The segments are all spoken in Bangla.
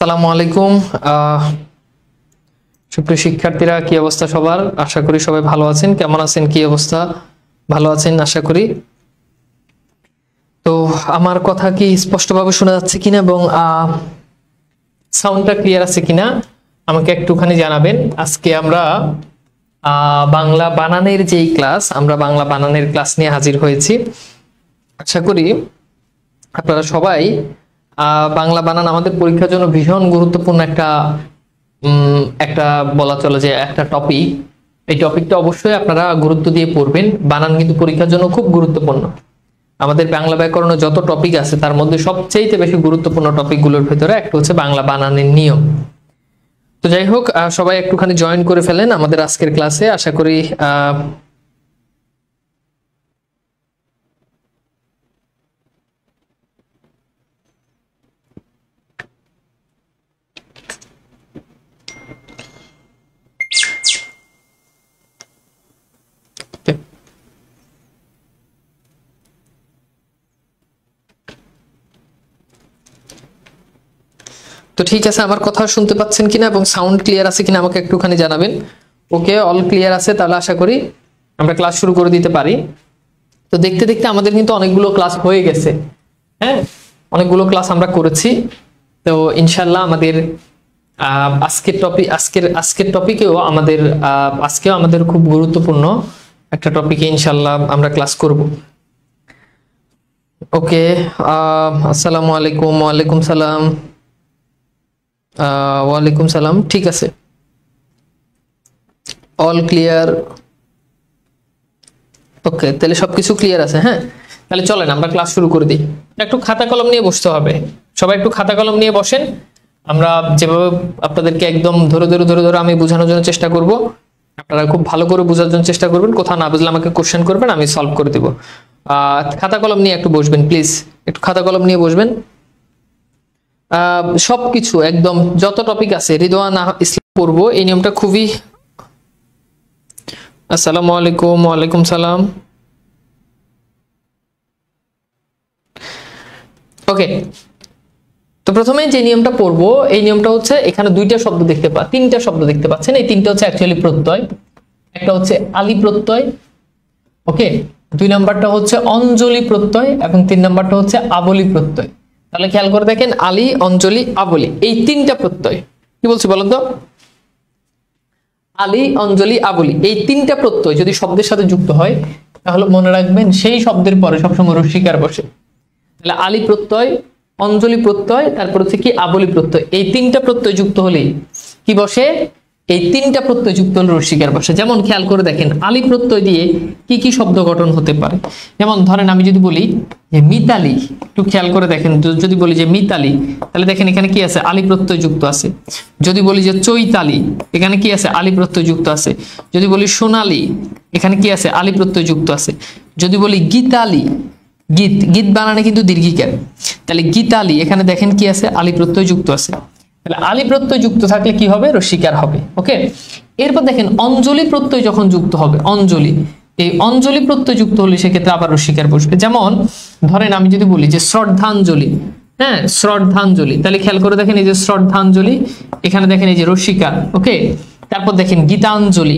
আসসালামু আলাইকুম সুপ্রিয় শিক্ষার্থীরা, কি অবস্থা সবার? আশা করি সবাই ভালো আছেন। কেমন আছেন, কি অবস্থা? ভালো আছেন আশা করি। তো আমার কথা কি স্পষ্টভাবে শোনা যাচ্ছে কিনা এবং সাউন্ডটা ক্লিয়ার আছে কিনা আমাকে একটুখানি জানাবেন। আজকে আমরা বাংলা বানানের যেই ক্লাস, আমরা বাংলা বানানের ক্লাস নিয়ে হাজির হয়েছি। আশা করি আপনারা সবাই বাংলা বানান আমাদের পরীক্ষার জন্য ভীষণ গুরুত্বপূর্ণ একটা বলা চলে যে একটা টপিক। এই টপিকটা অবশ্যই আপনারা গুরুত্ব দিয়ে পড়বেন। বানান কিন্তু পরীক্ষার জন্য খুব গুরুত্বপূর্ণ। আমাদের বাংলা ব্যাকরণে যত টপিক আছে তার মধ্যে সবচেয়ে বেশি গুরুত্বপূর্ণ টপিকগুলোর ভিতরে একটা হচ্ছে বাংলা বানানের নিয়ম। তো যাই হোক, সবাই একটুখানি জয়েন করে ফেলেন আমাদের আজকের ক্লাসে। আশা করি তো ঠিক আছে, আমার কথা শুনতে পাচ্ছেন কিনা এবং সাউন্ড ক্লিয়ার আছে কিনা আমাকে একটুখানি জানাবেন। ওকে, অল ক্লিয়ার আছে, তাহলে আশা করি আমরা ক্লাস শুরু করে দিতে পারি। তো দেখতে দেখতে আমাদের কিন্তু অনেকগুলো ক্লাস হয়ে গেছে। হ্যাঁ, অনেকগুলো ক্লাস আমরা করেছি। তো ইনশাল্লাহ আমাদের আজকের টপিকেও আমাদের খুব গুরুত্বপূর্ণ একটা টপিকে ইনশাল্লাহ আমরা ক্লাস করব। ওকে, আসসালামু আলাইকুম। ওয়ালাইকুম সালাম। ওয়ালাইকুম সালাম। ঠিক আছে, অল ক্লিয়ার। ওকে, তাহলে সবকিছু ক্লিয়ার আছে। হ্যাঁ, তাহলে চলেন আমরা ক্লাস শুরু করে দিই। একটু খাতা কলম নিয়ে বসতে হবে, সবাই একটু খাতা কলম নিয়ে বসেন। আমরা যেভাবে আপনাদেরকে একদম ধরে আমি বোঝানোর জন্য চেষ্টা করব, আপনারা খুব ভালো করে বোঝার জন্য চেষ্টা করবেন। কোথাও না বুঝলে আমাকে কোশ্চেন করবেন, আমি সলভ করে দেব। খাতা কলম নিয়ে একটু বসবেন প্লিজ, একটু খাতা কলম নিয়ে বসবেন। সবকিছু একদম যত টপিক আছে রিদওয়ান ইসলাম পড়বো। এই নিয়মটা খুবই। আসসালামু আলাইকুম। ওয়ালাইকুম সালাম। ওকে, তো প্রথমে যে নিয়মটা পড়বো এই নিয়মটা হচ্ছে, এখানে তিনটা শব্দ দেখতে পাচ্ছেন। এই তিনটা হচ্ছে অ্যাকচুয়ালি প্রত্যয়। একটা হচ্ছে আলি প্রত্যয়, ওকে, 2 নাম্বারটা হচ্ছে অঞ্জলি প্রত্যয় এবং 3 নাম্বারটা হচ্ছে আবলি প্রত্যয়। তাহলে খেয়াল করে দেখেন, আলি, অঞ্জলি, আবলি, এই তিনটা প্রত্যয়। কি বলছি বলেন তো? আলি, অঞ্জলি, আবলি, এই তিনটা প্রত্যয় যদি শব্দের সাথে যুক্ত হয় তাহলে মনে রাখবেন সেই শব্দের পরে সবসময় রস্যিকার বসে। তাহলে আলি প্রত্যয়, অঞ্জলি প্রত্যয়, তারপর হচ্ছে কি আবলি প্রত্যয়, এই তিনটা প্রত্যয় যুক্ত হলেই কি বসে? এই তিনটা প্রত্যয় যুক্ত হলে রস্যিকার বসে। যেমন খেয়াল করে দেখেন, আলি প্রত্যয় দিয়ে কি কি শব্দ গঠন হতে পারে। যেমন ধরেন আমি যদি বলি যে মিতালি, একটু খেয়াল করে দেখেন, যদি বলি যে মিতালি, তাহলে দেখেন এখানে কি আছে? আলি প্রত্যয় যুক্ত আছে। যদি বলি যে চৈতালি, এখানে কি আছে? আলি প্রত্যয় যুক্ত আছে। যদি বলি সোনালি, এখানে কি আছে? আলি প্রত্যয় যুক্ত আছে। যদি বলি গীতালি, গীত বানানে কিন্তু দীর্ঘিকার, তাহলে গীতালি, এখানে দেখেন কি আছে? আলি প্রত্যয় যুক্ত আছে। তাহলে আলি প্রত্যয় যুক্ত থাকলে কি হবে? রস্যিকার হবে। ওকে, এরপর দেখেন অঞ্জলি প্রত্যয় যখন যুক্ত হবে, অঞ্জলি, এই অঞ্জলি প্রত্যয় যুক্ত হলে সেক্ষেত্রে আবার রস্যিকার বসবে। যেমন ধরেন আমি যদি বলি যে শ্রদ্ধাঞ্জলি, হ্যাঁ, শ্রদ্ধাঞ্জলি, তাহলে খেয়াল করে দেখেন এই যে শ্রদ্ধাঞ্জলি, এখানে দেখেন এই যে রস্যিকার। ওকে, তারপর দেখেন গীতাঞ্জলি,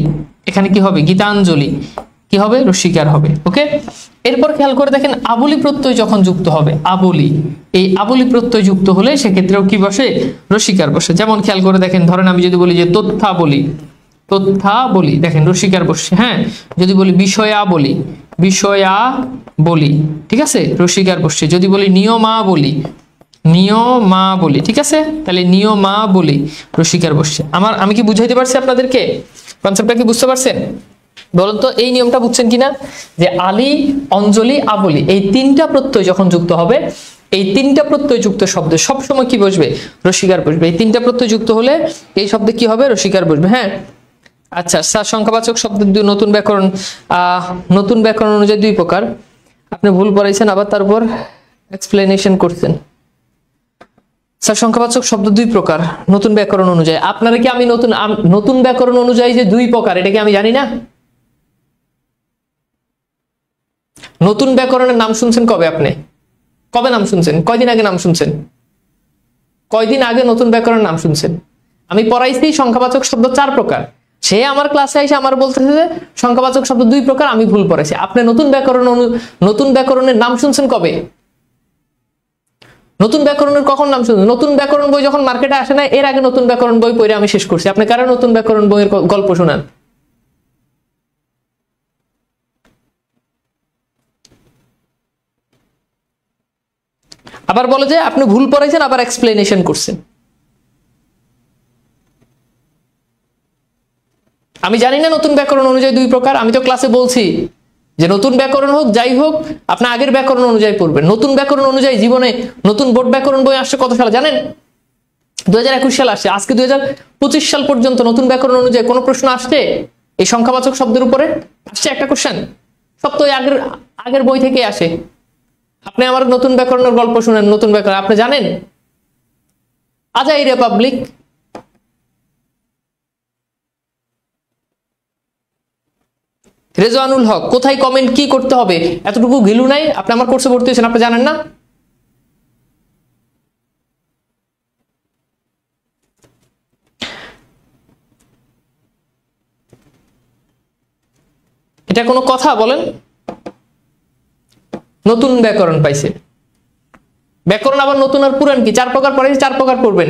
এখানে কি হবে? গীতাঞ্জলি, কি হবে? রস্যিকার হবে। ওকে, এরপর খেয়াল করে দেখেন আবলি প্রত্যয় যখন যুক্ত হবে, আবলি, এই আবলি প্রত্যয় যুক্ত হলে সেক্ষেত্রেও কি বসে? রস্যিকার বসে। যেমন খেয়াল করে দেখেন, ধরেন আমি যদি বলি যে তথ্যাবলি, দেখেন রস্যিকার বসে। হ্যাঁ, যদি বলি বিষয়াবলি, ঠিক আছে, রস্যিকার বসে। যদি বলি নিয়মাবলি, নিয়মাবলী, ঠিক আছে? তাহলে নিয়মাবলী রসিকার বসছে। আমি কি বুঝাইতে পারছি আপনাদেরকে? কনসেপ্টটা কি বুঝতে পারছেন? বলুন তো এই নিয়মটা বুঝছেন কিনা, যে আলী, অঞ্জলি, আবলি এই তিনটা প্রত্যয় যখন যুক্ত হবে, এই তিনটা প্রত্যয় যুক্ত শব্দে সবসময় কি বসবে? রসিকার বসবে। এই তিনটা প্রত্যয় যুক্ত হলে এই শব্দে কি হবে? রসিকার বসবে। হ্যাঁ, আচ্ছা, সংখ্যাবাচক শব্দের নতুন ব্যাকরণ, নতুন ব্যাকরণ অনুযায়ী দুই প্রকার। আপনি ভুল পড়াইছেন, আবার তারপর এক্সপ্লেনেশন করছেন। সংখ্যাবাচক শব্দ দুই প্রকার নতুন ব্যাকরণ অনুযায়ী। আপনারা কি আমি নতুন ব্যাকরণ অনুযায়ী যে দুই প্রকার, এটা কি আমি জানি না? নতুন ব্যাকরণের নাম শুনছেন কবে? আপনি কবে নাম শুনছেন? কয়দিন আগে নাম শুনছেন? কয়দিন আগে নতুন ব্যাকরণের নাম শুনছেন? আমি পড়াইছি সংখ্যাবাচক শব্দ 4 প্রকার। সে আমার ক্লাসে এসে আমার বলতেছে যে সংখ্যাবাচক শব্দ 2 প্রকার, আমি ভুল পড়াইছি। আপনি নতুন ব্যাকরণের নাম শুনছেন কবে? নতুন ব্যাকরণের কখন নাম শুনছেন? নতুন ব্যাকরণ বই যখন মার্কেটে আসে না, এর আগে নতুন ব্যাকরণ বই পড়ে আমি শেষ করছি। আপনি কারণ নতুন ব্যাকরণ বইয়ের গল্প শোনান? আবার বলে যে আপনি ভুল পড়াইছেন, আবার এক্সপ্লেনেশন করছেন। আমি জানি না নতুন ব্যাকরণ অনুযায়ী 2 প্রকার। আমি তো ক্লাসে বলছি যে নতুন ব্যাকরণ হোক যাই হোক, আপনি আগের ব্যাকরণ অনুযায়ী পড়বেন। নতুন ব্যাকরণ অনুযায়ী জীবনে নতুন বোর্ড ব্যাকরণ বই আসছে কত সালে জানেন? 2021 সাল আসছে। আজকে 2025 সাল পর্যন্ত নতুন ব্যাকরণ অনুযায়ী কোনো প্রশ্ন আসছে এই সংখ্যাবাচক শব্দের উপরে? আসছে একটা কোশ্চেন? সব তো আগের বই থেকে আসে। আপনি আমার নতুন ব্যাকরণের গল্প শুনেন, নতুন ব্যাকরণ আপনি জানেন? আজাই রিপাবলিক। রেজওয়ানুল হক, কোথায় কমেন্ট কি করতে হবে এতটুকু ঘিলু নাই? আপনি আমার কোর্সে ভর্তি হয়েছেন, আপনি জানেন না? এটা কোনো কথা বলেন? নতুন ব্যাকরণ পাইছে। ব্যাকরণ আবার নতুন আর পুরান কি? 4 প্রকার পড়াইছে, 4 প্রকার পড়বেন।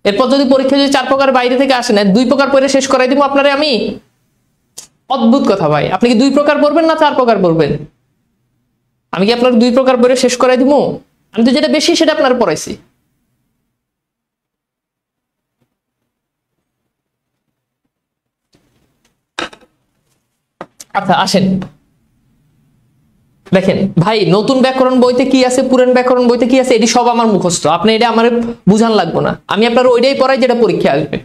এরপর যদি পরীক্ষা যদি 4 প্রকার বাইরে থেকে আসে না, 2 প্রকার পড়ে শেষ করাই দিব আপনারে আমি? অদ্ভুত কথা ভাই। আপনি কি 2 প্রকার পড়বেন না 4 প্রকার পড়বেন? আমি কি আপনার 2 প্রকার পড়ে শেষ করাই দিব? আমি তো যেটা বেশি সেটা আপনার পড়াইছি। আচ্ছা আসেন দেখেন ভাই, নতুন ব্যাকরণ বইতে কি আছে, পুরান ব্যাকরণ বইতে কি আছে, এটি সব আমার মুখস্থ। আপনি এটা আমার বুঝান লাগবো না। আমি আপনার ওইটাই পড়াই যেটা পরীক্ষা আসবে।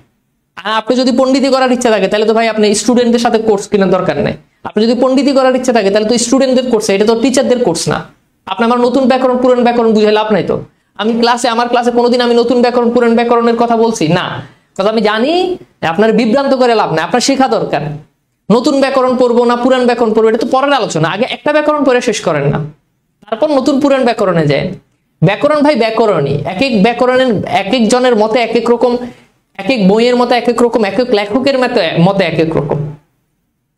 আর আপনি যদি পণ্ডিতি করার ইচ্ছা থাকে তাহলে তো ভাই আপনি স্টুডেন্টদের সাথে কোর্স কেনার দরকার নাই। আপনি যদি পণ্ডিতি করার ইচ্ছা থাকে তাহলে তো স্টুডেন্টদের কোর্স, এটা তো টিচারদের কোর্স না। আপনি আমার নতুন ব্যাকরণ পুরান ব্যাকরণ বুঝে লাভ নাই তো। আমার ক্লাসে কোনোদিন আমি নতুন ব্যাকরণ পুরান ব্যাকরণের কথা বলছি না? কথা আমি জানি আপনার বিভ্রান্ত করে লাভ নাই। আপনার শেখা দরকার। নতুন ব্যাকরণ পড়বো না পুরান ব্যাকরণ পড়বো এটা তো পরের আলোচনা। আগে একটা ব্যাকরণ পড়ে শেষ করেন না, তারপর নতুন পুরান ব্যাকরণে যায়। ব্যাকরণ ভাই ব্যাকরণই, এক এক ব্যাকরণের এক এক জনের মতে এক এক রকম, এক এক বইয়ের মতে এক এক রকম, এক এক লেখকের মতে এক এক রকম।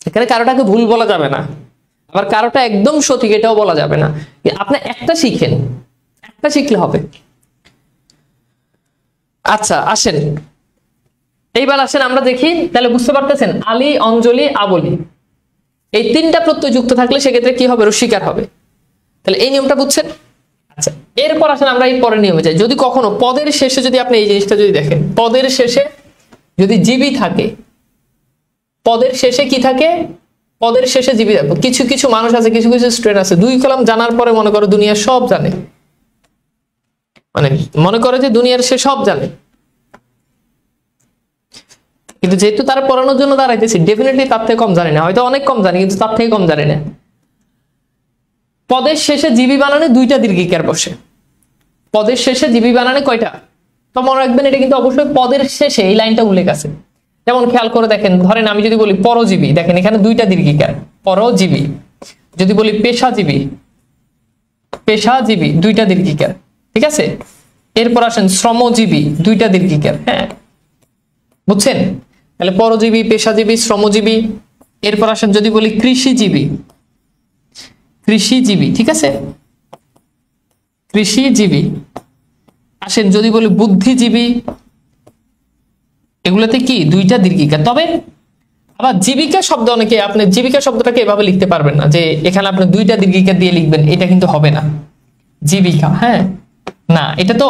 এখানে কারোটাকে ভুল বলা যাবে না, আবার কারোটা একদম সঠিক এটাও বলা যাবে না। আপনি একটা শিখেন, একটা শিখলে হবে। আচ্ছা আসেন এইবার আসেন আমরা দেখি, তাহলে বুঝতে পারতেছেন আলী, অঞ্জলি, আবলি এই 3টা প্রত্যয় যুক্ত থাকলে সেক্ষেত্রে কি হবে? রসিকার হবে। তাহলে এই নিয়মটা বুঝছেন? আচ্ছা এরপর আসেন আমরা এই পরের নিয়মে যাই। যদি কখনো পদের শেষে যদি আপনি এই জিনিসটা যদি দেখেন, পদের শেষে যদি জীবী থাকে, পদের শেষে কি থাকে? পদের শেষে জীবী থাকবে। কিছু কিছু মানুষ আছে, কিছু কিছু স্টুডেন্ট আছে 2 কলাম জানার পরে মনে করো দুনিয়ার সব জানে, মানে মনে করে যে দুনিয়ার সে সব জানে। কিন্তু যেহেতু তারা পড়ানোর জন্য দাঁড়াইতেছি, ডেফিনেটলি তার থেকে কম জানি না, হয়তো অনেক কম জানি কিন্তু তার থেকে কম জানি না। পদের শেষে জীবী বানানে 2টা দীর্ঘিকার বসে। পদের শেষে জীবী বানানে কয়টা? তো মনে রাখবেন এটা কিন্তু অবশ্যই পদের শেষে এই লাইনটা উল্লেখ আছে। যেমন খেয়াল করে দেখেন, ধরেন আমি যদি বলি পরজীবী, দেখেন এখানে 2টা দীর্ঘিকার, পরজীবী। যদি বলি পেশাজীবী, পেশাজীবী 2টা দীর্ঘিকার, ঠিক আছে। এরপর আসেন শ্রমজীবী, 2টা দীর্ঘিকার। হ্যাঁ বুঝছেন? তাহলে পরজীবী, পেশাজীবী, শ্রমজীবী। এরপর আসেন যদি বলি কৃষিজীবী, কৃষিজীবী, ঠিক আছে, কৃষিজীবী। আসেন যদি বলি বুদ্ধিজীবী, এগুলোতে কি 2টা দীর্ঘিকার। তবে আবার জীবিকা শব্দ অনেকে, আপনি জীবিকা শব্দটাকে এভাবে লিখতে পারবেন না যে এখানে আপনি 2টা দীর্ঘিকার দিয়ে লিখবেন, এটা কিন্তু হবে না। জীবিকা, হ্যাঁ না, এটা তো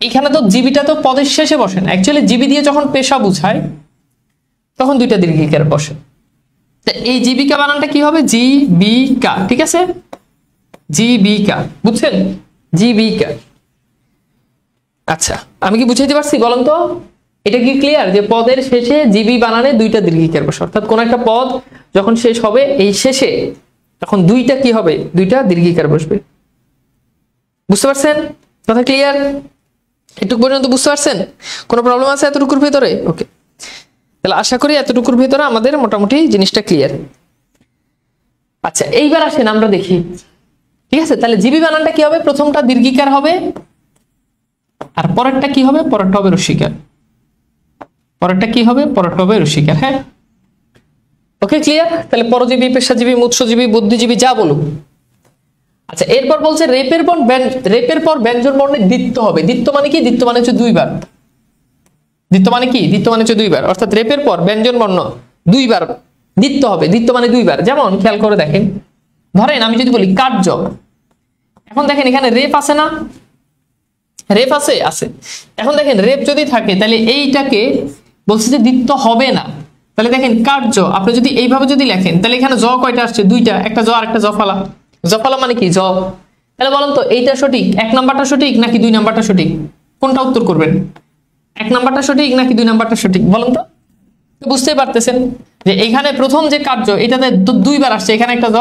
এখানে তো জিবিটা তো পদের শেষে বসে না, অ্যাকচুয়ালি জিবি দিয়ে যখন পেশা বুঝায় তখন দুইটা দীর্ঘিকার বসে। এই জীবিকা বানানটা কি হবে? জীবিকা, ঠিক আছে, জীবিকা, বুঝছেন? জীবিকা। আচ্ছা, আমি কি বুঝাইতে পারছি বলেন তো? এটা কি ক্লিয়ার যে পদের শেষে জিবি বানানে দুইটা দীর্ঘিকার বসে, অর্থাৎ কোন একটা পদ যখন শেষ হবে এই শেষে তখন দুইটা কি হবে? দুইটা দীর্ঘিকার বসবে। বুঝতে পারছেন? কথা ক্লিয়ার? এটুকু পর্যন্ত বুঝতে পারছেন? কোনো প্রবলেম আছে এতটুকুর ভিতরে? ওকে, তাহলে আশা করি এতটুকুর ভিতরে আমাদের মোটামুটি জিনিসটা ক্লিয়ার। আচ্ছা, এইবার আসেন আমরা দেখি, ঠিক আছে? তাহলে জিবি বানানটা কি হবে? প্রথমটা দীর্ঘিকার হবে, আর পরেরটা কি হবে? পরেরটা হবে রস্যিকার। পরেরটা কি হবে? পরেরটা হবে রস্যিকার। হ্যাঁ, ওকে, ক্লিয়ার? তাহলে পরজীবী, পেশাজীবী, মৎস্যজীবী, বুদ্ধিজীবী যা বলুন। আচ্ছা, এরপর বলছে রেপের পর ব্যঞ্জন বর্ণে দ্বিত্ব হবে। দ্বিত্ব মানে কি? দ্বিত্ব মানে হচ্ছে দুইবার। দ্বিত্ব মানে কি? দ্বিত্ব মানে হচ্ছে দুইবার, অর্থাৎ রেপের পর ব্যঞ্জন বর্ণ দুইবার দ্বিত্ব হবে। দ্বিত্ব মানে দুইবার। যেমন খেয়াল করে দেখেন, ধরেন আমি যদি বলি কার্য, এখন দেখেন এখানে রেপ আছে না? রেপ আছে? আছে। এখন দেখেন রেপ যদি থাকে তাহলে এইটাকে বলছে যে দ্বিত্ব হবে না। তাহলে দেখেন কার্য আপনি যদি এইভাবে যদি লেখেন তাহলে এখানে জ কয়টা আসছে? দুইটা, একটা জ আর একটা জফালা। জফালা মানে কি? জ। তাহলে বলেন তো এইটা সঠিক, এক নাম্বারটা সঠিক নাকি দুই নাম্বারটা সঠিক? কোনটা উত্তর করবেন? এক নাম্বারটা সঠিক নাকি দুই নাম্বারটা সঠিক? বলেন তো। বুঝতেই পারতেছেন যে এখানে প্রথম যে কার্য এটাতে দুইবার আসছে, এখানে একটা জ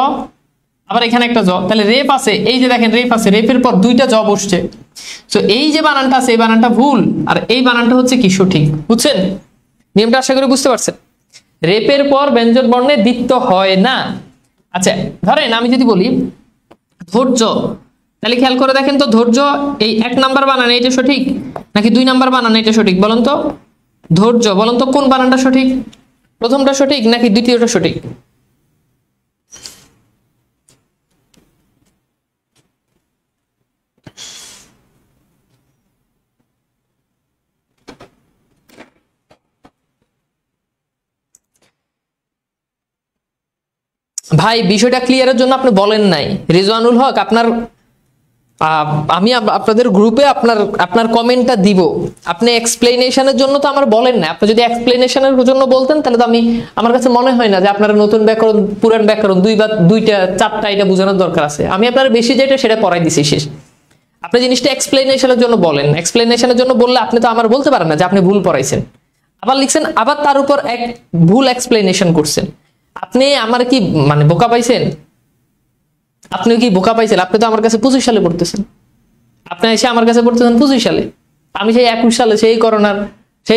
আবার এখানে একটা জ। তাহলে রেপ আছে, এই যে দেখেন রেপ আছে, রেপের পর দুইটা জ বসছে। তো এই যে বানানটা আছে এই বানানটা ভুল, আর এই বানানটা হচ্ছে কি? সঠিক। বুঝছেন নিয়মটা? আশা করি বুঝতে পারছেন। রেপের পর ব্যঞ্জন বর্ণে দ্বিত্ব হয় না। আচ্ছা, ধরেন আমি যদি বলি ধৈর্য, তাহলে খেয়াল করে দেখেন তো, ধৈর্য এই এক নাম্বার বানান এটা সঠিক নাকি দুই নাম্বার বানান এটা সঠিক? বলেন তো। ধৈর্য, বলেন তো কোন বানানটা সঠিক? প্রথমটা সঠিক নাকি দ্বিতীয়টা সঠিক? ভাই বিষয়টা ক্লিয়ারের জন্য আপনি বলেন নাই। রিজওয়ানুল হক, আপনার আমি আপনাদের গ্রুপে আপনার কমেন্টটা দিব। আপনি এক্সপ্লেনেশনের জন্য তো আমার বলেন না। আপনি যদি এক্সপ্লেনেশনের জন্য বলতেন তাহলে তো আমার কাছে মনে হয় না যে আপনার নতুন ব্যাকরণ, পুরান ব্যাকরণ দুইটা চারটা এটা বোঝানোর দরকার আছে। আমি আপনার বেশি যেটা সেটা পড়াই দিছি, শেষ। আপনি জিনিসটা এক্সপ্লেনেশনের জন্য বলেন। এক্সপ্লেনেশনের জন্য বললে আপনি তো আমার বলতে পারেন না যে আপনি ভুল পড়াইছেন, আবার লিখছেন, আবার তার উপর এক ভুল এক্সপ্লেনেশন করছেন। আপনি আমার কি মানে বোকা পাইছেন? আপনি কি বোকা পাইছেন? আপনি তো আমার কাছে 25 সালে পড়তেছেন, আপনি এসে আমার কাছে পড়তেছেন 25 সালে। আমি সেই 21 সালে সেই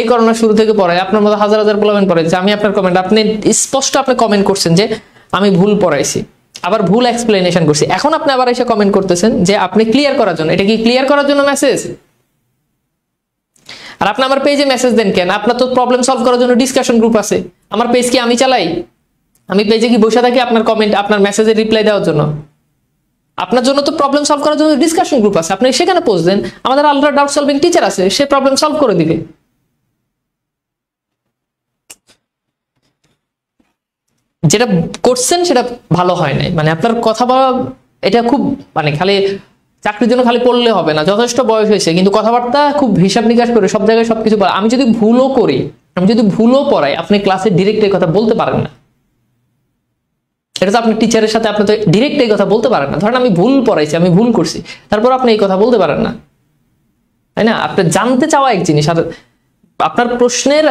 করোনার শুরু থেকে পড়াই, আপনার মতো হাজার হাজার পোলাবেন পড়াইছে। আমি আপনার কমেন্ট, আপনি স্পষ্ট আপনি কমেন্ট করছেন যে আমি ভুল পড়াইছি, আবার ভুল এক্সপ্লেনেশন করছি। এখন আপনি আবার এসে কমেন্ট করতেছেন যে আপনি ক্লিয়ার করার জন্য। এটা কি ক্লিয়ার করার জন্য মেসেজ? আর আপনি আমার পেজে মেসেজ দেন কেন? আপনার তো প্রবলেম সলভ করার জন্য ডিসকাশন গ্রুপ আছে। আমার পেজ কি আমি চালাই? আমি পেজে কি বসে থাকি আপনার কমেন্ট, আপনার মেসেজের রিপ্লাই দেওয়ার জন্য? আপনার জন্য তো প্রবলেম সলভ করার জন্য ডিসকাশন গ্রুপ আছে, আপনি সেখানে পোস্ট দেন। আমাদের আলাদা ডাউট সলভিং টিচার আছে, সে প্রবলেম সলভ করে দিবে। যেটা করছেন সেটা ভালো হয় নাই, মানে আপনার কথা বলা এটা খুব মানে খালি চাকরির জন্য খালি পড়লে হবে না। যথেষ্ট বয়স হয়েছে কিন্তু কথাবার্তা খুব হিসাব নিকাশ করে সব জায়গায় সবকিছু পড়া। আমি যদি ভুলও করি, আমি যদি ভুলও পড়াই, আপনি ক্লাসে ডিরেক্ট এই কথা বলতে পারেন না। এটা তো আপনি টিচারের সাথে আপনি তো ডিরেক্ট এই কথা বলতে পারেন না। ধরেন আমি ভুল পড়াইছি, আমি ভুল করছি, তারপর আপনি এই কথা বলতে পারেন না, তাই না? আপনি জানতে চাওয়া এক জিনিস, আর আপনার প্রশ্নের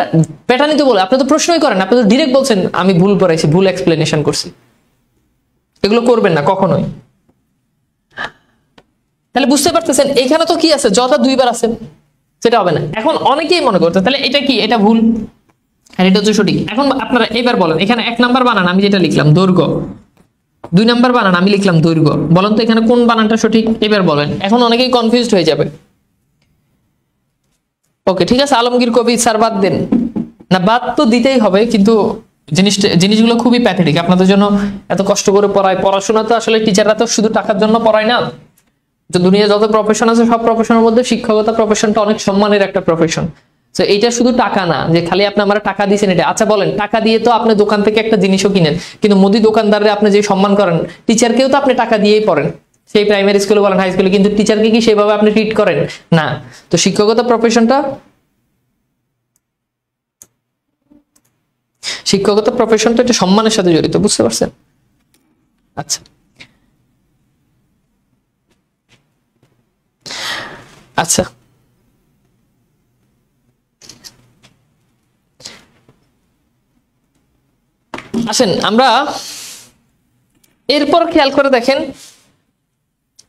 প্যাটার্নই তো বলে। আপনি তো প্রশ্নই করেন, আপনি তো ডিরেক্ট বলছেন আমি ভুল পড়াইছি, ভুল এক্সপ্লেনেশন করছি। এগুলো করবেন না কখনোই। তাহলে বুঝতে পারতেছেন এখানে তো কি আছে? যথা দুইবার আছে, সেটা হবে না। এখন অনেকেই মনে করতে তাহলে এটা কি? এটা ভুল আর এটা হচ্ছে সঠিক। এখন আপনারা এবার বলেন, এখানে এক নাম্বার বানান আমি যেটা লিখলাম দৈর্ঘ্য, দুই নাম্বার বানান আমি লিখলাম দৈর্ঘ্য। বলেন তো এখানে কোন বানানটা সঠিক? এবার বলেন। এখন অনেকেই কনফিউজড হয়ে যাবে। ওকে, ঠিক আছে, আলমগীর কবি স্যার বাদ দেন না। বাদ তো দিতেই হবে, কিন্তু জিনিসগুলো খুবই প্যাথেটিক। আপনাদের জন্য এত কষ্ট করে পড়ায়। পড়াশোনা তো আসলে টিচাররা তো শুধু টাকার জন্য পড়ায় না। তো দুনিয়া যত প্রফেশন আছে সব প্রফেশনের মধ্যে শিক্ষকতা প্রফেশনটা অনেক সম্মানের একটা প্রফেশন। তো এইটা শুধু টাকা না যে খালি আপনি আমার টাকা দিয়েছেন এটা। আচ্ছা বলেন, টাকা দিয়ে তো আপনি দোকান থেকে একটা জিনিসও কিনেন, কিন্তু মুদি দোকানদারে আপনি যে সম্মান করেন, টিচারকেও তো আপনি টাকা দিয়েই পড়েন। সেই প্রাইমারি স্কুলে বলেন, হাই স্কুলে, কিন্তু টিচারকে কি সেভাবে আপনি ট্রিট করেন না। তো শিক্ষকতা প্রফেশনটা এটা সম্মানের সাথে জড়িত, বুঝতে পারছেন? আচ্ছা আচ্ছা, আসেন আমরা এরপর খেয়াল করে দেখেন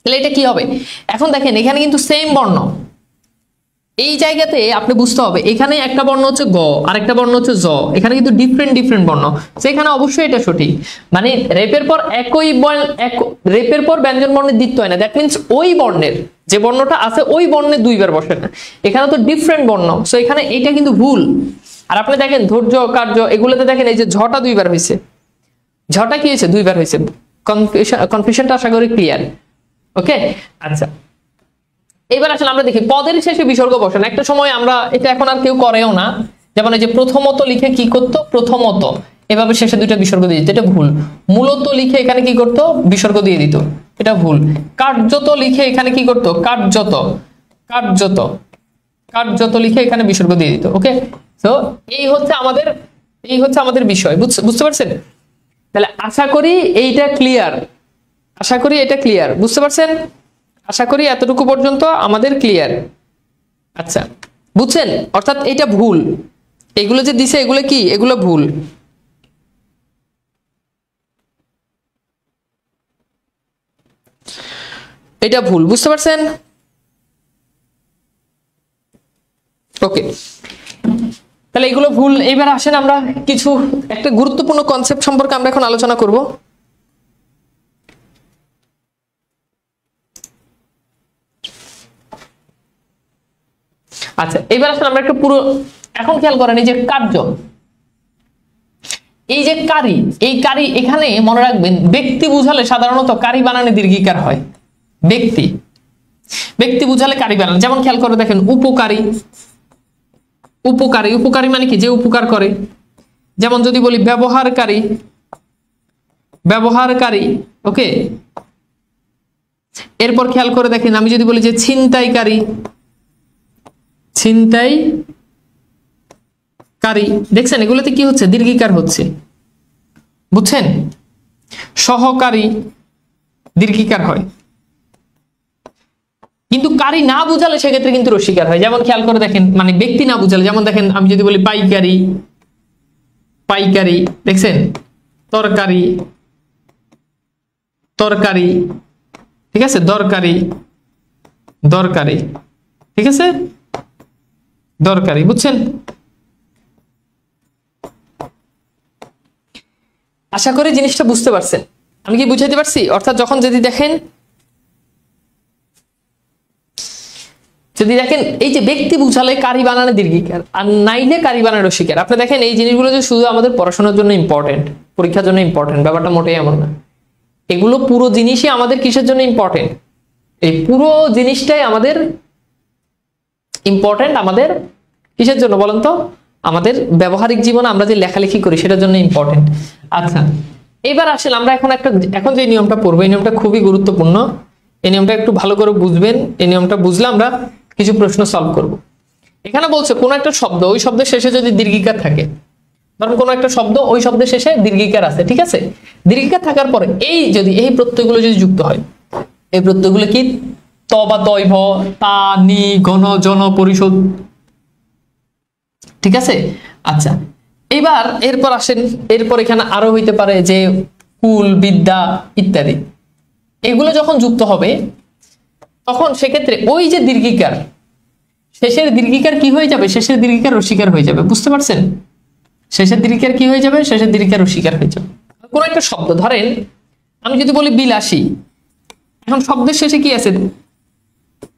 তাহলে এটা কি হবে। এখন দেখেন এখানে কিন্তু সেম বর্ণ, এই জায়গাতে আপনি বুঝতে হবে এখানে একটা বর্ণ হচ্ছে গ আর একটা বর্ণ হচ্ছে জ, এখানে কিন্তু ডিফারেন্ট বর্ণ। সেখানে অবশ্যই এটা সঠিক, মানে রেপের পর রেপের পর ব্যঞ্জন বর্ণের দ্বিত্ব হয় না, দ্যাট মিন্স ওই বর্ণের যে বর্ণটা আছে ওই বর্ণে দুইবার বসে না, এখানে তো ডিফারেন্ট বর্ণ, সো এখানে এইটা কিন্তু ভুল। আর আপনি দেখেন ধৈর্য, কার্য, এগুলোতে দেখেন এই যে ঝটা দুইবার হয়েছে, ঝটা কি হয়েছে? দুইবার হয়েছে। কনফিউশনটা আশা করি ক্লিয়ার। ওকে, আচ্ছা এবার আসলে আমরা দেখি পদের শেষে বিসর্গ বসানো। একটা সময় আমরা এটা এখন আর কেউ করেও না, যেমন এই যে প্রথমত লিখে কি করতো, প্রথমত এভাবে শেষে দুইটা বিসর্গ দিয়ে দিত, এটা ভুল। মূলত লিখে এখানে কি করতো, বিসর্গ দিয়ে দিত, এটা ভুল। কার্যত লিখে এখানে কি করতো, কার্যত লিখে এখানে বিসর্গ দিয়ে দিত। ওকে, তো এই হচ্ছে আমাদের বিষয়, বুঝতে পারছেন? তাহলে আশা করি এটা ক্লিয়ার, বুঝতে পারছেন? আশা করি এতটুকু পর্যন্ত আমাদের ক্লিয়ার। আচ্ছা বুঝছেন, অর্থাৎ এটা ভুল, এগুলো যে দিছে এগুলো কি, এগুলো ভুল। এটা ভুল, বুঝতে পারছেন? ওকে, তাহলে এগুলো ভুল। এবার আসেন আমরা কিছু একটা গুরুত্বপূর্ণ কনসেপ্ট সম্পর্কে আমরা এখন আলোচনা করব। আচ্ছা এবার আসলে আমরা একটা পুরো এখন খেয়াল করেন এই যে কার্য, এই যে কারি, এই কারি এখানে মনে রাখবেন ব্যক্তি বুঝালে সাধারণত কারি বানানে দীর্ঘিকার হয়। ব্যক্তি বুঝালে কারি বানান, যেমন খেয়াল করে দেখেন উপকারী মানে কি, যে উপকার করে। যেমন যদি বলি ব্যবহারকারী, ওকে। এরপর খেয়াল করে দেখেন আমি যদি বলি যে ছিনতাইকারী, দেখছেন এগুলোতে কি হচ্ছে, দীর্ঘিকার হচ্ছে, বুঝছেন? সহকারী দীর্ঘিকার হয়, কিন্তু কারি না বুঝালে সেক্ষেত্রে কিন্তু রস্বীকার হয়। যেমন খেয়াল করে দেখেন, মানে ব্যক্তি না বুঝালে, যেমন দেখেন আমি যদি বলি পাইকারি, দেখছেন? তরকারি, ঠিক আছে, দরকারি, ঠিক আছে, দরকারি, বুঝছেন? আশা করি জিনিসটা বুঝতে পারছেন, আমি কি বুঝাইতে পারছি? অর্থাৎ যখন যদি দেখেন এই যে ব্যক্তি বুঝালে কারি বানানে দীর্ঘিকার, আর নাইলে কারি বানানে রস্বীকার। আপনি দেখেন এই জিনিসগুলো যে শুধু আমাদের পড়াশোনার জন্য ইম্পর্টেন্ট, পরীক্ষার জন্য ইম্পর্টেন্ট, ব্যাপারটা মোটেই এমন না। এগুলো পুরো জিনিসই আমাদের কিসের জন্য ইম্পর্টেন্ট, এই পুরো জিনিসটাই আমাদের ইম্পর্টেন্ট। আমাদের কিসের জন্য বলেন তো? আমাদের ব্যবহারিক জীবনে আমরা যে লেখালেখি করি সেটার জন্য ইম্পর্টেন্ট। আচ্ছা এবার আসলে আমরা এখন যে নিয়মটা পড়বো, এই নিয়মটা খুবই গুরুত্বপূর্ণ। এই নিয়মটা একটু ভালো করে বুঝবেন, এই নিয়মটা বুঝলে আমরা কিছু প্রশ্ন সলভ করব। এখানে বলছে কোন একটা শব্দ, ওই শব্দের শেষে যদি দীর্ঘিকার থাকে, ধরুন কোন একটা শব্দ ওই শব্দের শেষে দীর্ঘিকার আছে, ঠিক আছে, দীর্ঘিকার থাকার পরে এই প্রত্যয়গুলো যদি যুক্ত হয়, এই প্রত্যয়গুলো কি, ত বা তৈভ, তা, নি, গণ, জন, পরিশোধ, ঠিক আছে। আচ্ছা এবার এরপর আসেন, এরপর এখানে আরো হইতে পারে যে কুল, বিদ্যা ইত্যাদি, এগুলো যখন যুক্ত হবে তখন সেক্ষেত্রে ওই যে দীর্ঘিকার, শেষের দীর্ঘিকার কি হয়ে যাবে, শেষের দীর্ঘিকার রস্বীকার হয়ে যাবে, বুঝতে পারছেন? শেষের দীর্ঘিকার কি হয়ে যাবে, শেষের দীর্ঘিকার রস্বীকার হয়ে যাবে। কোন একটা শব্দ ধরেন আমি যদি বলি বিলাসী, এখন শব্দের শেষে কি আছে,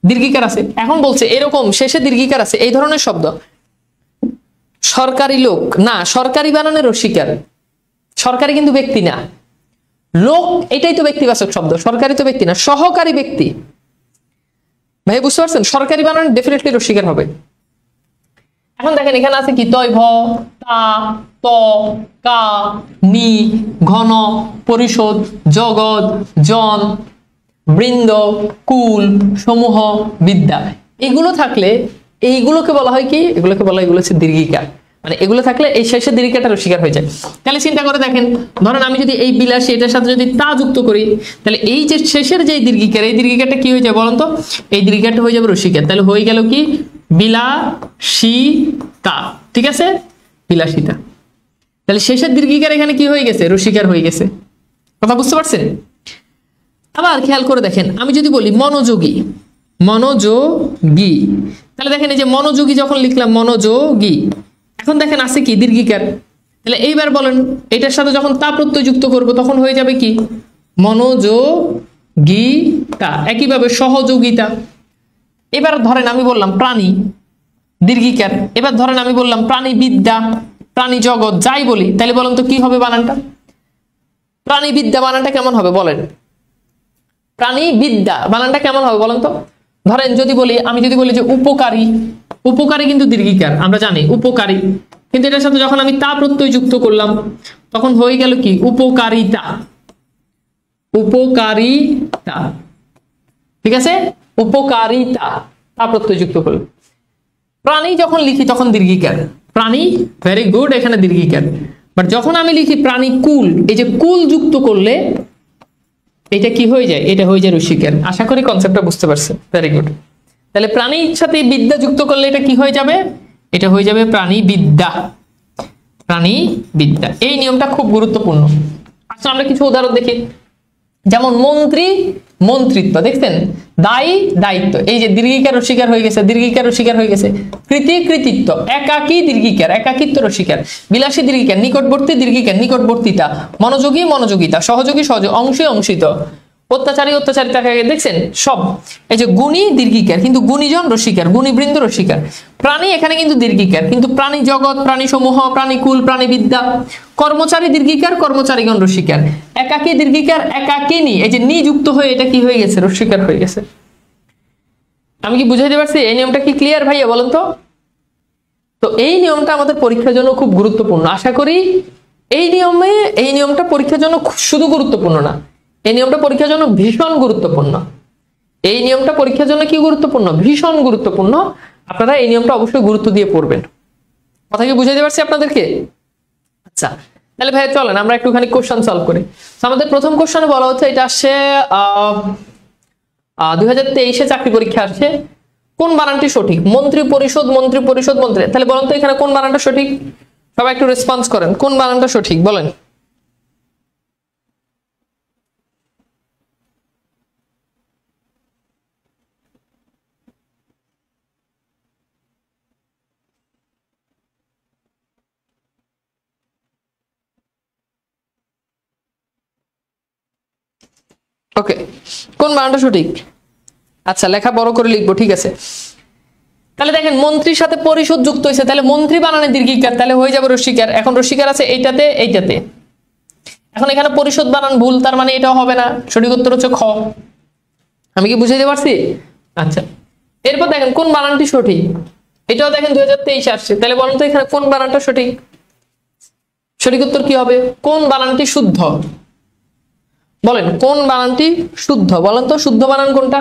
দীর্ঘিকার আছে। এখন বলছে এরকম শেষে দীর্ঘিকার আছে এই ধরনের শব্দ, সরকারি লোক না, সরকারি বানানে রস্বীকার, সরকারি কিন্তু ব্যক্তি না, লোক এটাই তো ব্যক্তিবাচক শব্দ, সরকারি তো ব্যক্তি না, সহকারী ব্যক্তি। ভাই বুঝতে পারছেন, সরকারি বানানে ডেফিনেটলি রস্বীকার হবে। এখন দেখেন এখানে আছে কি, তৈভ, তা, ত, কা, নি, ঘন, পরিশোধ, জগৎ, জন, বৃন্দ, কুল, সমূহ, বিদ্যা, এগুলো থাকলে এইগুলোকে বলা হয় কি, এগুলোকে বলা হয়, এগুলো হচ্ছে দীর্ঘিকার। মানে এগুলো থাকলে এই শেষের দীর্ঘিকাটা রসিকার হয়ে যায়। তাহলে চিন্তা করে দেখেন, ধরেন আমি যদি এই বিলাসী এটার সাথে যদি তা যুক্ত করি, তাহলে এই যে শেষের যে দীর্ঘিকার, এই দীর্ঘিকারটা কি হয়ে যায় বলেন তো? এই দীর্ঘিকারটা হয়ে যাবে রসিকার। তাহলে হয়ে গেল কি? বিলাসিতা। ঠিক আছে, বিলাসিতা। তাহলে শেষের দীর্ঘিকার এখানে কি হয়ে গেছে? রসিকার হয়ে গেছে। কথা বুঝতে পারছেন? আবার খেয়াল করে দেখেন, আমি যদি বলি মনোযোগী, মনোযোগী, তাহলে দেখেন এই যে মনোযোগী যখন লিখলাম মনোযোগী, এখন দেখেন আছে কি? দীর্ঘিকার। তাহলে এইবার বলেন এটার সাথে যখন তা প্রত্যয় যুক্ত করব তখন হয়ে যাবে কি? মনোযোগিতা। একইভাবে সহযোগিতা। এবার ধরেন আমি বললাম প্রাণী, দীর্ঘিকার। এবার ধরেন আমি বললাম প্রাণী বিদ্যা, প্রাণী জগৎ, যাই বলি, তাহলে বলেন তো কি হবে বানানটা? প্রাণী বিদ্যা বানানটা কেমন হবে বলেন? প্রাণী বিদ্যা বানানটা কেমন হবে বলেন তো? ধরেন যদি বলি, আমি যদি বলি যে উপকারী, উপকারী কিন্তু দীর্ঘিকার, আমরা জানি উপকারী, কিন্তু এটার সাথে যখন আমি তা প্রত্যয় যুক্ত করলাম তখন হয়ে গেল কি? উপকারিতা। উপকারিতা। ঠিক আছে, উপকারিতা, তা প্রত্যয় যুক্ত করলাম। প্রাণী যখন লিখি তখন দীর্ঘিকার, প্রাণী, ভেরি গুড, এখানে দীর্ঘিকার। বাট যখন আমি লিখি প্রাণী কুল, এই যে কুল যুক্ত করলে এটা কি হয়ে যায়? এটা হয়ে যায় রসিকার। আশা করি কনসেপ্টটা বুঝতে পারছেন। Very good. তাহলে প্রাণীর সাথে বিদ্যা যুক্ত করলে এটা কি হয়ে যাবে? এটা হয়ে যাবে প্রাণী বিদ্যা। প্রাণী বিদ্যা, এই নিয়মটা খুব গুরুত্বপূর্ণ। আচ্ছা আমরা কিছু উদাহরণ দেখি। যেমন মন্ত্রী, মন্ত্রিত্ব, দেখছেন? দায়ী, দায়িত্ব, এই যে দীর্ঘিকার রসিকার হয়ে গেছে, দীর্ঘিকার রসিকার হয়ে গেছে। কৃতি, কৃতিত্ব। একাকী, দীর্ঘিকার, একাকিত্ব রসিকার। বিলাসী, দীর্ঘিকার। নিকটবর্তী, দীর্ঘিকার, নিকটবর্তিতা। মনোযোগী, মনোযোগিতা। সহযোগী, সহযোগ। অংশী, অংশিত। অত্যাচারী, অত্যাচারিতা, দেখছেন সব। এই যে গুণী, দীর্ঘিকার, কিন্তু গুণীজন রসিকার, গুণীবৃন্দ রসিকার। প্রাণী এখানে কিন্তু দীর্ঘিকার, কিন্তু প্রাণী জগৎ, প্রাণী সমূহ, প্রাণী কুল, প্রাণী বিদ্যা। কর্মচারী দীর্ঘিকার, কর্মচারীগণ রসিকার। একাকী, দীর্ঘিকার, একাকিনী, এই যে নি যুক্ত হয়ে এটা কি হয়ে গেছে? রসিকার হয়ে গেছে। আমি কি বুঝাইতে পারছি? এই নিয়মটা কি ক্লিয়ার ভাইয়া বলেন তো? তো এই নিয়মটা আমাদের পরীক্ষার জন্য খুব গুরুত্বপূর্ণ। আশা করি এই নিয়মটা পরীক্ষার জন্য শুধু গুরুত্বপূর্ণ না, এই নিয়মটা পরীক্ষার জন্য ভীষণ গুরুত্বপূর্ণ। এই নিয়মটা পরীক্ষার জন্য কি গুরুত্বপূর্ণ? ভীষণ গুরুত্বপূর্ণ। আপনারা এই নিয়মটা অবশ্যই গুরুত্ব দিয়ে পড়বেন। কথা কি বুঝাইতে পারছি আপনাদেরকে? আচ্ছা তাহলে ভাই চলেন আমরা একটুখানি কোশ্চেন সলভ করি। আমাদের প্রথম কোশ্চেনে বলা হচ্ছে, এটা আসছে 2023-এ চাকরি পরীক্ষা আসছে। কোন বানানটি সঠিক? মন্ত্রী পরিষদ, মন্ত্রী পরিষদ, মন্ত্রী। তাহলে বলেন তো এখানে কোন বানানটা সঠিক? সবাই একটু রেসপন্স করেন, কোন বানানটা সঠিক বলেন। ওকে, কোন বানানটা সঠিক? আচ্ছা লেখা বড় করে লিখবো, ঠিক আছে। তাহলে দেখেন মন্ত্রীর সাথে পরিষদ যুক্ত হয়েছে, তাহলে মন্ত্রী বানানে দীর্ঘিকার, তাহলে হয়ে যাবে রসিকার। এখন রসিকার আছে এইটাতে, এইটাতে। এখন এখানে পরিষদ বানান ভুল, তার মানে এটাও হবে না। সঠিক উত্তর হচ্ছে খ। আমি কি বুঝাইতে পারছি? আচ্ছা এরপর দেখেন কোন বানানটি সঠিক, এটাও দেখেন 2023 আসছে। তাহলে বলেন তো এখানে কোন বানানটা সঠিক? সঠিক উত্তর কি হবে? কোন বানানটি শুদ্ধ বলেন, কোন বানানটি শুদ্ধ বলেন তো? শুদ্ধ বানান কোনটা?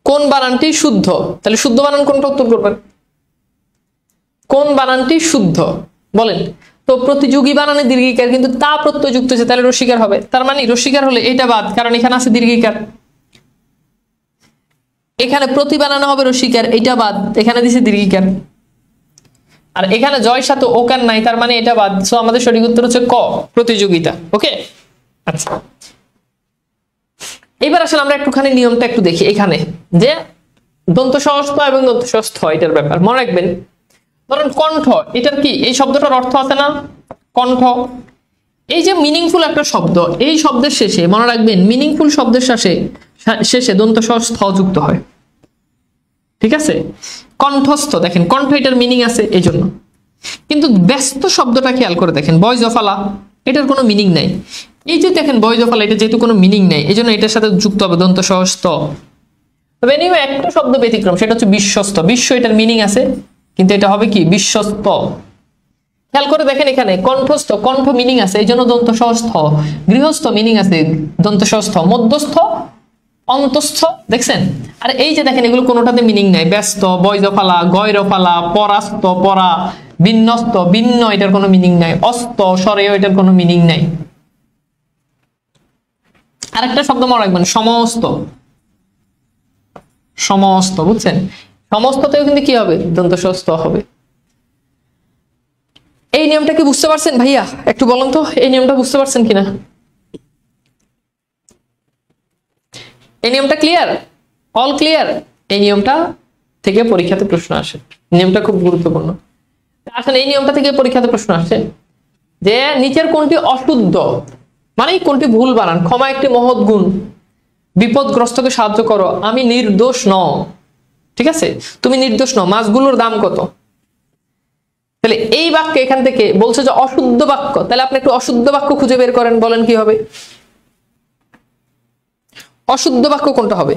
কোন বানানটি শুদ্ধ? তাহলে শুদ্ধ বানান কোনটা উত্তর করবেন? কোন বানানটি শুদ্ধ বলেন তো? প্রতিযোগী বানানে দীর্ঘিকার, কিন্তু তা প্রত্যয় যুক্ত হয়েছে, তাহলে রসিকার হবে। তার মানে রসিকার হলে এটা বাদ, কারণ এখানে আছে দীর্ঘিকার। এখানে প্রতি বানানো হবে রসিকার, এটা বাদ, এখানে দিছে দীর্ঘিকার। আর এখানে জয় সাথে ওকার নাই, তার মানে এটা বাদ। সো আমাদের সঠিক উত্তর হচ্ছে ক, প্রতিযোগিতা। ওকে আচ্ছা এবার আসলে আমরা একটুখানি নিয়মটা একটু দেখি। এখানে যে দন্ত সহস্থ এবং দন্ত সহস্থ এটার ব্যাপার মনে রাখবেন। ধরেন কণ্ঠ, এটার কি এই শব্দটার অর্থ আছে না? কণ্ঠ, এই যে মিনিংফুল একটা শব্দ, এই শব্দের শেষে মনে রাখবেন মিনিংফুল শব্দের শেষে দন্ত সহস্থ যুক্ত হয়। ঠিক আছে, কণ্ঠস্থ, দেখেন কণ্ঠ এটার মিনিং আছে এই জন্য। কিন্তু ব্যস্ত শব্দটা খেয়াল করে দেখেন, বয়েজ অফ আলা, এটার কোনো মিনিং নাই। এই যে দেখেন বয়েজ অফ আলা, এটা যেহেতু কোনো মিনিং নাই, এই জন্য এটার সাথে যুক্ত হবে দন্ত সহস্থ। তবে এনিওয়ে একটা শব্দ ব্যতিক্রম, সেটা হচ্ছে বিশ্বস্ত। বিশ্ব এটার মিনিং আছে, কিন্তু এটা হবে কি? বিশ্বস্ত। খেয়াল করে দেখেন এখানে কণ্ঠস্থ, কণ্ঠ মিনিং আছে এই জন্য দন্ত সস্থ, গৃহস্থ মিনিং আছে দন্ত সস্থ, মধ্যস্থ, অন্তস্থ, দেখছেন। আর এই যে দেখেন এগুলো কোনোটাতে মিনিং নাই, ব্যস্ত, বৈজফালা, গৈরফালা, পরাস্ত, পরা, বিন্যস্ত, ভিন্ন, এটার কোনো মিনিং নাই, অস্ত, সরেয়, এটার কোনো মিনিং নাই। আরেকটা শব্দ মনে রাখবেন, সমস্ত, সমস্ত, বুঝছেন, সমস্ততেও কিন্তু কি হবে, দন্ত সস্থ হবে। এই নিয়মটা কি বুঝতে পারছেন ভাইয়া? একটু বলুন তো এই নিয়মটা বুঝতে পারছেন কিনা? এই নিয়মটা ক্লিয়ার? All clear? এই নিয়মটা থেকে পরীক্ষাতে প্রশ্ন আসে, নিয়মটা খুব গুরুত্বপূর্ণ। আসলে এই নিয়মটা থেকে পরীক্ষাতে প্রশ্ন আসে যে নিচের কোনটি অশুদ্ধ, মানে কোনটি ভুল বানান, ক্ষমা একটি মহৎ গুণ, বিপদগ্রস্তকে সাহায্য করো, আমি নির্দোষ নও, ঠিক আছে, তুমি নির্দোষ নও, মাছগুলোর দাম কত। তাহলে এই বাক্যে এখান থেকে বলছে যে অশুদ্ধ বাক্য, তাহলে আপনি একটু অশুদ্ধ বাক্য খুঁজে বের করেন, বলেন কি হবে? অশুদ্ধ বাক্য কোনটা হবে?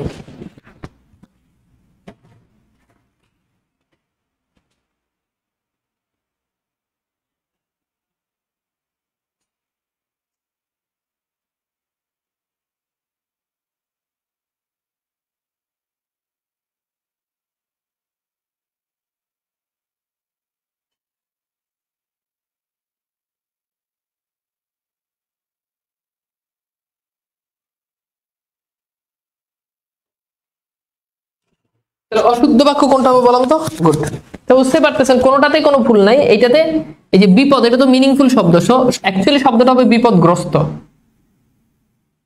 অশুদ্ধ বাক্য কোনটা হবে বলুন তো? গুড। তো বুঝতে পারতেছেন কোনোটাতে কোনো ভুল নাই। এইটাতে এই যে বিপদ, এটা তো মিনিংফুল শব্দ, সো অ্যাকচুয়ালি শব্দটা হবে বিপদগ্রস্ত।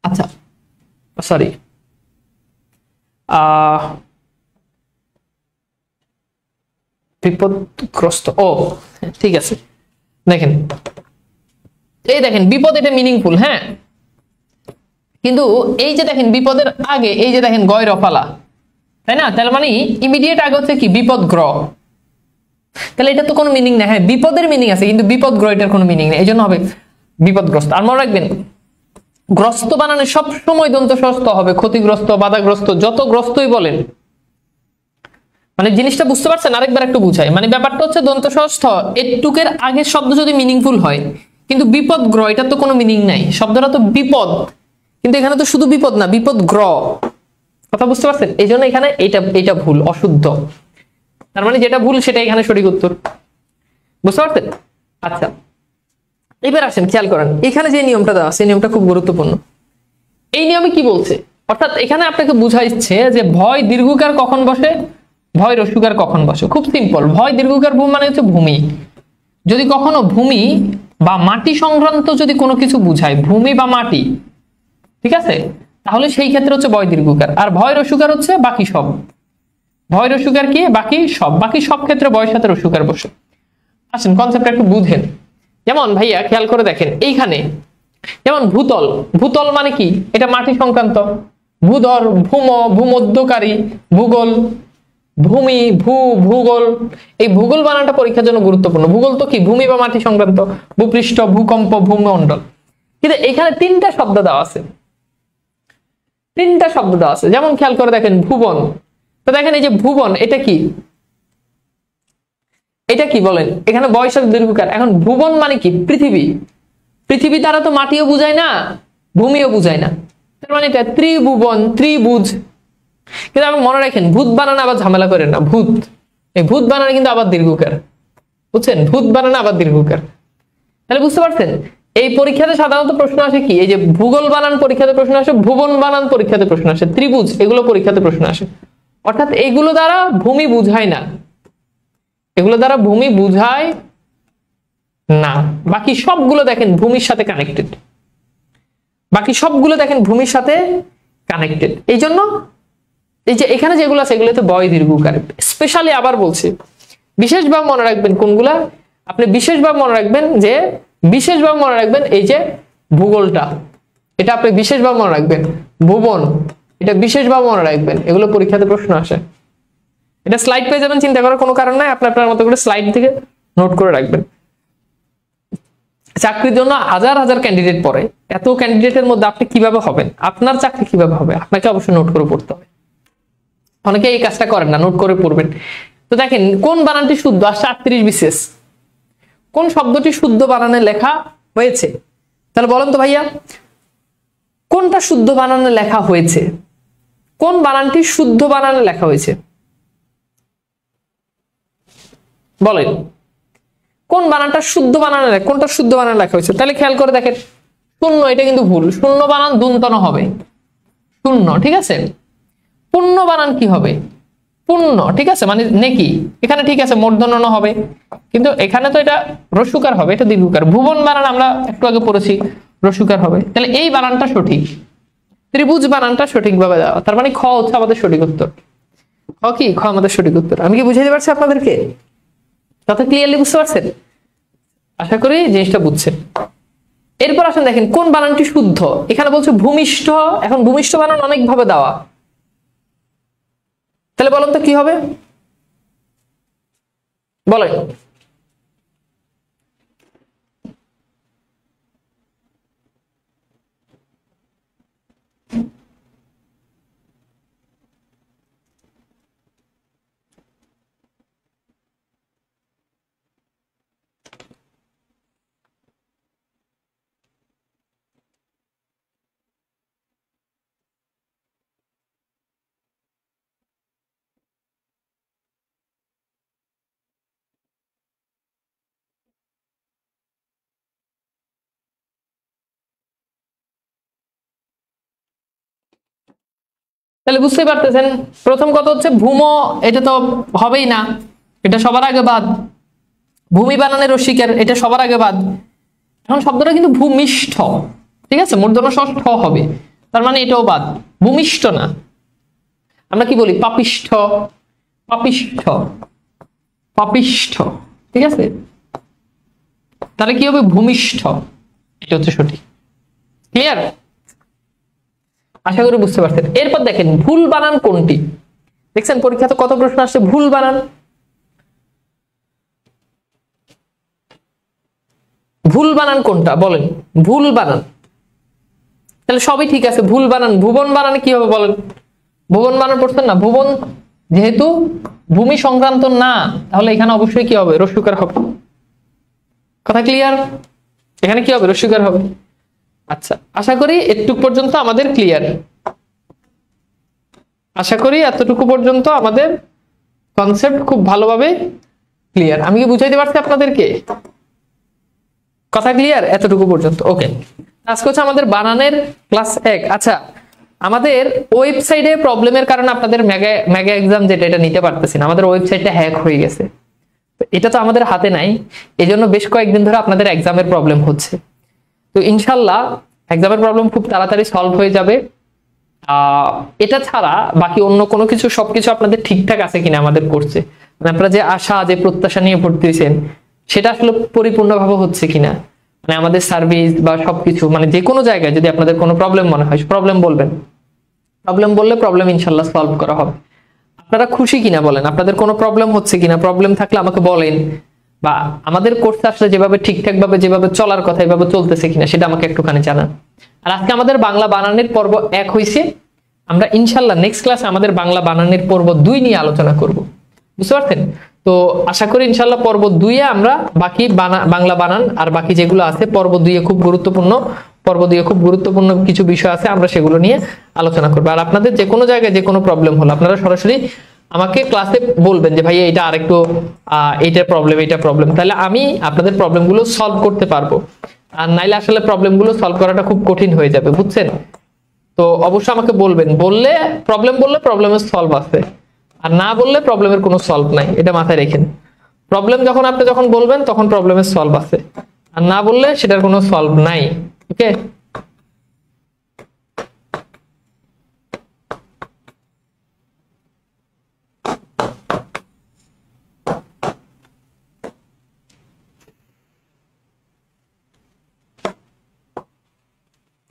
আচ্ছা সরি, বিপদগ্রস্ত, ও ঠিক আছে। দেখেন এই দেখেন বিপদ, এটা মিনিংফুল, হ্যাঁ, কিন্তু এই যে দেখেন বিপদের আগে এই যে দেখেন গৈরফালা, তাই না? তাহলে মানে ইমিডিয়েট আগে হচ্ছে কি বিপদগ্রহ, তাহলে এটা তো কোনো মিনিং নাই। হ্যাঁ বিপদের মিনিং আছে কিন্তু বিপদগ্রহ এটার কোনো মিনিং নেই, এই জন্য হবে বিপদগ্রস্ত। আর মনে রাখবেন গ্রস্ত বানানে সবসময় দন্ত সস্থ হবে, ক্ষতিগ্রস্ত, বাধাগ্রস্ত, যত গ্রস্তই বলেন, মানে জিনিসটা বুঝতে পারছেন? আরেকবার একটু বুঝাই, মানে ব্যাপারটা হচ্ছে দন্ত সস্থ এটুকের আগের শব্দ যদি মিনিংফুল হয়, কিন্তু বিপদগ্রহ এটার তো কোনো মিনিং নাই, শব্দটা তো বিপদ, কিন্তু এখানে তো শুধু বিপদ না, বিপদগ্রহ, কথা বুঝতে পারছেন? এই জন্য এখানে এটা ভুল, অশুদ্ধ। তার মানে যেটা ভুল সেটা এখানে সঠিক উত্তর, বুঝতে পারছেন? আচ্ছা এবার আসেন খেয়াল করেন এখানে যে নিয়মটা দেওয়া আছে, নিয়মটা খুব গুরুত্বপূর্ণ। এই নিয়মে কি বলছে, অর্থাৎ এখানে আপনাকে বুঝাইছে যে ভয় দীর্ঘকার কখন বসে, ভয় রস্যকার কখন বসে। খুব সিম্পল, ভয় দীর্ঘকার ভূমি মানে হচ্ছে ভূমি, যদি কখনো ভূমি বা মাটি সংক্রান্ত যদি কোনো কিছু বুঝায়, ভূমি বা মাটি, ঠিক আছে, তাহলে সেই ক্ষেত্রে হচ্ছে ভয় দীর্ঘকার। আর ভয় রস্যকার হচ্ছে বাকি সব, ভয় রস্যকার কি বাকি সব ক্ষেত্রে ভয়ের সাথে রস্যকার বসে। আসেন কনসেপ্টটা একটু বুঝেন। যেমন ভাইয়া খেয়াল করে দেখেন এইখানে যেমন ভূতল, ভূতল মানে কি, এটা মাটি সংক্রান্ত, ভূধর, ভূম, ভূমধ্যকারী, ভূগোল, ভূমি, ভূগোল, এই ভূগোল বানানটা পরীক্ষার জন্য গুরুত্বপূর্ণ। ভূগোল তো কি ভূমি বা মাটি সংক্রান্ত, ভূপৃষ্ঠ, ভূকম্প, ভূমণ্ডল। কিন্তু এখানে তিনটা শব্দ দেওয়া আছে, তিনটা শব্দ দেওয়া আছে। যেমন খেয়াল করে দেখেন ভুবন, তো দেখেন এই যে ভুবন এটা কি, এটা কি বলেন, এখানে বয়স দীর্ঘকার। এখন ভুবন মানে কি পৃথিবী, পৃথিবী দ্বারা তো মাটিও বুঝায় না, ভূমিও বুঝায় না, তার মানে এটা ত্রিভুবন, ত্রিভুজ। কিন্তু আপনি মনে রাখেন ভূত বানানো আবার ঝামেলা করেন না, ভূত, এই ভূত বানানো কিন্তু আবার দীর্ঘকার, বুঝছেন, ভূত বানানো আবার দীর্ঘকার। তাহলে বুঝতে পারছেন এই পরীক্ষাতে সাধারণত প্রশ্ন আসে কি, এই যে ভূগোল বানান পরীক্ষাতে প্রশ্ন আসে, ভুবন বানান পরীক্ষাতে প্রশ্ন আসে, ত্রিভুজ এগুলো পরীক্ষাতে প্রশ্ন আসে। অর্থাৎ এগুলো দ্বারা ভূমি বুঝায় না, এগুলো দ্বারা ভূমি বুঝায় না, বাকি সবগুলো দেখেন ভূমির সাথে কানেক্টেড, বাকি সবগুলো দেখেন ভূমির সাথে কানেক্টেড। এই জন্য এই যে এখানে যেগুলো আছে এগুলোতে বয় দীর্ঘকার। স্পেশালি আবার বলছি বিশেষভাবে মনে রাখবেন কোনগুলা, আপনি বিশেষভাবে মনে রাখবেন যে বিশেষভাবে মনে রাখবেন এই যে ভূগোলটা, এটা আপনি বিশেষভাবে মনে রাখবেন, ভুবন এটা বিশেষভাবে মনে রাখবেন, এগুলো পরীক্ষাতে প্রশ্ন আসে। এটা স্লাইড পেয়ে যাবেন, চিন্তা করার কোনো কারণ নাই, আপনার মতো করে স্লাইড থেকে নোট করে রাখবেন। চাকরির জন্য হাজার হাজার ক্যান্ডিডেট পড়ে, এত ক্যান্ডিডেটের মধ্যে আপনি কিভাবে হবেন, আপনার চাকরি কিভাবে হবে, আপনাকে অবশ্যই নোট করে পড়তে হবে। অনেকে এই কাজটা করেন না, নোট করে পড়বেন। তো দেখেন কোন বানানটি শুদ্ধ আসছে 38 বিশেষ, কোন শব্দটি শুদ্ধ বানানে লেখা হয়েছে? তাহলে বলেন তো ভাইয়া, কোনটা শুদ্ধ বানানে লেখা হয়েছে? কোন বানানটি শুদ্ধ বানানে লেখা হয়েছে বলেন? কোন বানানটা শুদ্ধ বানানে, কোনটা শুদ্ধ বানানে লেখা হয়েছে? তাহলে খেয়াল করে দেখেন, শূন্য, এটা কিন্তু ভুল। শূন্য বানান দন্তন হবে, শূন্য, ঠিক আছে। পূর্ণ বানান কি হবে? পূর্ণ, ঠিক আছে, মানে নেকি। এখানে ঠিক আছে মূর্ধন্য ন হবে, কিন্তু এখানে তো এটা রস্যকার হবে, এটা দীর্ঘকার। ভুবন বানান আমরা একটু আগে পড়েছি রস্যকার হবে। তাহলে এই বানানটা সঠিক, ত্রিভুজ বানানটা সঠিকভাবে দেওয়া, তার মানে খ হচ্ছে আমাদের সঠিক উত্তর। খ কি? খ আমাদের সঠিক উত্তর। আমি কি বুঝাইতে পারছি আপনাদেরকে? কথা ক্লিয়ারলি বুঝতে পারছেন? আশা করি জিনিসটা বুঝছেন। এরপর আসেন দেখেন কোন বানানটি শুদ্ধ। এখানে বলছে ভূমিষ্ঠ। এখন ভূমিষ্ঠ বানান অনেক ভাবে দেওয়া, তাহলে বলেন তো কি হবে? বলেন। তাহলে বুঝতেই পারতেছেন, প্রথম কথা হচ্ছে ভূম, এটা তো হবেই না, এটা সবার আগে বাদ। ভূমি বানানের রসিকের, এটা সবার আগে বাদ। এখন শব্দটা কিন্তু ভূমিষ্ঠ, ঠিক আছে, মূর্ধন্য ষ হবে, তার মানে এটাও বাদ। ভূমিষ্ঠ না, আমরা কি বলি? পাপিষ্ঠ, পাপিষ্ঠ, পাপিষ্ঠ, ঠিক আছে। তাহলে কি হবে? ভূমিষ্ঠ, এটা হচ্ছে সঠিক। ক্লিয়ার? আশা করি বুঝতে পারছেন। এরপর দেখেন ভুল বানান কোনটি। দেখছেন পরীক্ষাতে কত প্রশ্ন আসছে ভুল বানান। ভুল বানান কোনটা বলেন? ভুল বানান, তাহলে সবই ঠিক আছে। ভুল বানান, ভুবন বানানে কি হবে বলেন? ভুবন বানান পড়ছেন না? ভুবন যেহেতু ভূমি সংক্রান্ত না, তাহলে এখানে অবশ্যই কি হবে? রস্যকার হবে। কথা ক্লিয়ার? এখানে কি হবে? রস্যকার হবে। আচ্ছা, আশা করি এতটুকু পর্যন্ত আমাদের ক্লিয়ার। আশা করি এতটুকু পর্যন্ত আমাদের কনসেপ্ট খুব ভালোভাবে ক্লিয়ার। আমি কি বুঝাইতে পারছি আপনাদেরকে? কথা ক্লিয়ার এতটুকু পর্যন্ত? ওকে, আজকে হচ্ছে আমাদের বানানের ক্লাস 1। আচ্ছা, আমাদের ওয়েবসাইটে প্রবলেমের কারণে আপনাদের মেগা এক্সাম যেটা, এটা নিতে পারতেছি না। আমাদের ওয়েবসাইটটা হ্যাক হয়ে গেছে, এটা তো আমাদের হাতে নাই। এই জন্য বেশ কয়েকদিন ধরে আপনাদের এক্সামের প্রবলেম হচ্ছে। তো ইনশাল্লাহ এক্সামের প্রবলেম খুব তাড়াতাড়ি সলভ হয়ে যাবে। এটা ছাড়া বাকি অন্য কোনো কিছু, সবকিছু আপনাদের ঠিকঠাক আছে কিনা আমাদের কোর্সে, মানে আপনারা যে আশা, যে প্রত্যাশা নিয়ে ভর্তি হয়েছেন, সেটা আসলে পরিপূর্ণভাবে হচ্ছে কিনা, মানে আমাদের সার্ভিস বা সবকিছু, মানে যে কোনো জায়গায় যদি আপনাদের কোনো প্রবলেম মনে হয়, প্রবলেম বলবেন। প্রবলেম বললে প্রবলেম ইনশাল্লাহ সলভ করা হবে। আপনারা খুশি কিনা বলেন? আপনাদের কোনো প্রবলেম হচ্ছে কিনা? প্রবলেম থাকলে আমাকে বলেন, বা আমাদের কোর্সে আসলে যেভাবে ঠিকঠাক ভাবে যেভাবে চলার কথা, এভাবে চলতেছে কিনা সেটা আমাকে একটুখানি জানান। আর আজকে আমাদের বাংলা বানানের পর্ব 1 হয়েছে। আমরা ইনশাল্লাহ নেক্সট ক্লাসে আমাদের বাংলা বানানের পর্ব 2 নিয়ে আলোচনা করব। বুঝতে পারছেন? তো আশা করি ইনশাল্লাহ পর্ব 2-এ আমরা বাকি বাংলা বানান আর বাকি যেগুলো আছে পর্ব 2-এ খুব গুরুত্বপূর্ণ, পর্ব 2-এ খুব গুরুত্বপূর্ণ কিছু বিষয় আছে, আমরা সেগুলো নিয়ে আলোচনা করবো। আর আপনাদের যে কোনো জায়গায় যে কোনো প্রবলেম হলো, আপনারা সরাসরি আমাকে ক্লাসে বলবেন যে ভাই এটা আরেকটু এইটা প্রবলেম, তাহলে আমি আপনাদের প্রবলেমগুলো সলভ করতে পারবো। আর নাইলে আসলে প্রবলেমগুলো সলভ করাটা খুব কঠিন হয়ে যাবে, বুঝছেন? তো অবশ্যই আমাকে বলবেন, বললে প্রবলেমের সলভ আছে, আর না বললে প্রবলেমের কোনো সলভ নাই। এটা মাথায় রেখেন। প্রবলেম যখন আপনি যখন বলবেন তখন প্রবলেমের সলভ আছে, আর না বললে সেটার কোনো সলভ নাই। ওকে,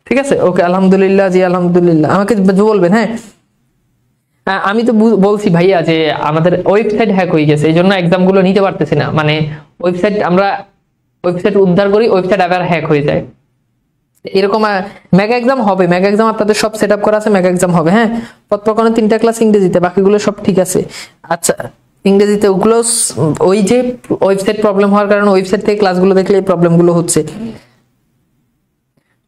ঠিক আছে? ওকে, আলহামদুলিল্লাহ। জি আলহামদুলিল্লাহ, আমাকে বলবেন। হ্যাঁ, আমি তো বলছি ভাইয়া যে আমাদের ওয়েবসাইট হ্যাক হয়ে গেছে, এই জন্য এক্সাম গুলো নিতে পারতেছি না। মানে আমরা ওয়েবসাইট উদ্ধার করি, ওয়েবসাইট আবার হ্যাক হয়ে যায়। এরকম মেগা এক্সাম হবে, মেগা এক্সাম আপনাদের সব সেট আপ করা আছে, মেগা এক্সাম হবে। হ্যাঁ, পদ প্রকরণে 3টা ক্লাস ইংরেজিতে, বাকিগুলো সব ঠিক আছে। আচ্ছা, ইংরেজিতে ওগুলো ওই যে ওয়েবসাইট প্রবলেম হওয়ার কারণে ওয়েবসাইট থেকে ক্লাসগুলো দেখলে এই প্রবলেমগুলো হচ্ছে।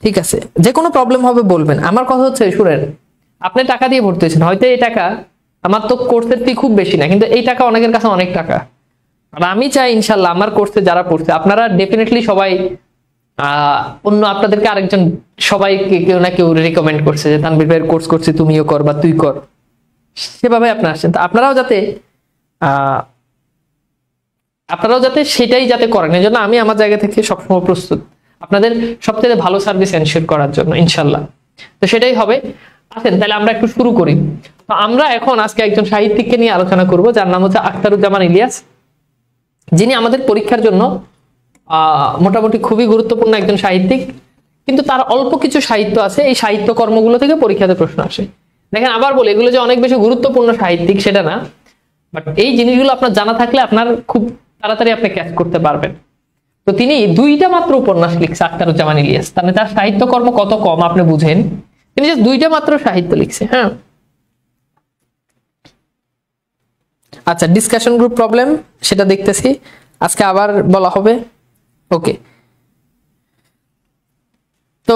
ঠিক আছে, যে কোনো প্রবলেম হবে বলবেন। আমার কথা হচ্ছে শুনেন, আপনি টাকা দিয়ে ভর্তি হয়েছেন, হয়তো এই টাকা, আমার তো কোর্সের ফি খুব বেশি না, কিন্তু এই টাকা অনেকের কাছে অনেক টাকা। আর আমি চাই ইনশাল্লাহ আমার কোর্সে যারা পড়ছে আপনারা ডেফিনেটলি সবাই অন্য আপনাদেরকে আরেকজন সবাইকে কেউ না কেউ রিকমেন্ড করছে যে তানভীর ভাইয়ের কোর্স করছি, তুমিও কর বা তুই কর, সেভাবে আপনারা আসছেন। তো আপনারাও যাতে সেটাই যাতে করেন, এই জন্য আমি আমার জায়গা থেকে সবসময় প্রস্তুত আপনাদের সবথেকে ভালো সার্ভিস এনশিওর করার জন্য ইনশাল্লাহ। তো সেটাই হবে। আসেন তাহলে আমরা একটু শুরু করি। তো আমরা এখন আজকে একজন সাহিত্যিককে নিয়ে আলোচনা করব, যার নাম হচ্ছে আখতারুজ্জামান ইলিয়াস, যিনি আমাদের পরীক্ষার জন্য মোটামুটি খুবই গুরুত্বপূর্ণ একজন সাহিত্যিক। কিন্তু তার অল্প কিছু সাহিত্য আছে, এই সাহিত্য কর্মগুলো থেকে পরীক্ষাতে প্রশ্ন আসে। দেখেন আবার বলি, এগুলো যে অনেক বেশি গুরুত্বপূর্ণ সাহিত্যিক সেটা না, বাট এই জিনিসগুলো আপনার জানা থাকলে আপনার খুব তাড়াতাড়ি আপনি ক্যাচ করতে পারবেন। তো তিনি 2টা মাত্র উপন্যাস লিখছে আখতারুজ্জামান ইলিয়াস, তাহলে তার সাহিত্যকর্ম কত কম আপনি বুঝেন। তিনি যে 2টা মাত্র সাহিত্য লিখছে। হ্যাঁ, আচ্ছা, ডিসকাশন গ্রুপ প্রবলেম সেটা দেখতেছি, আজকে আবার বলা হবে। ওকে, তো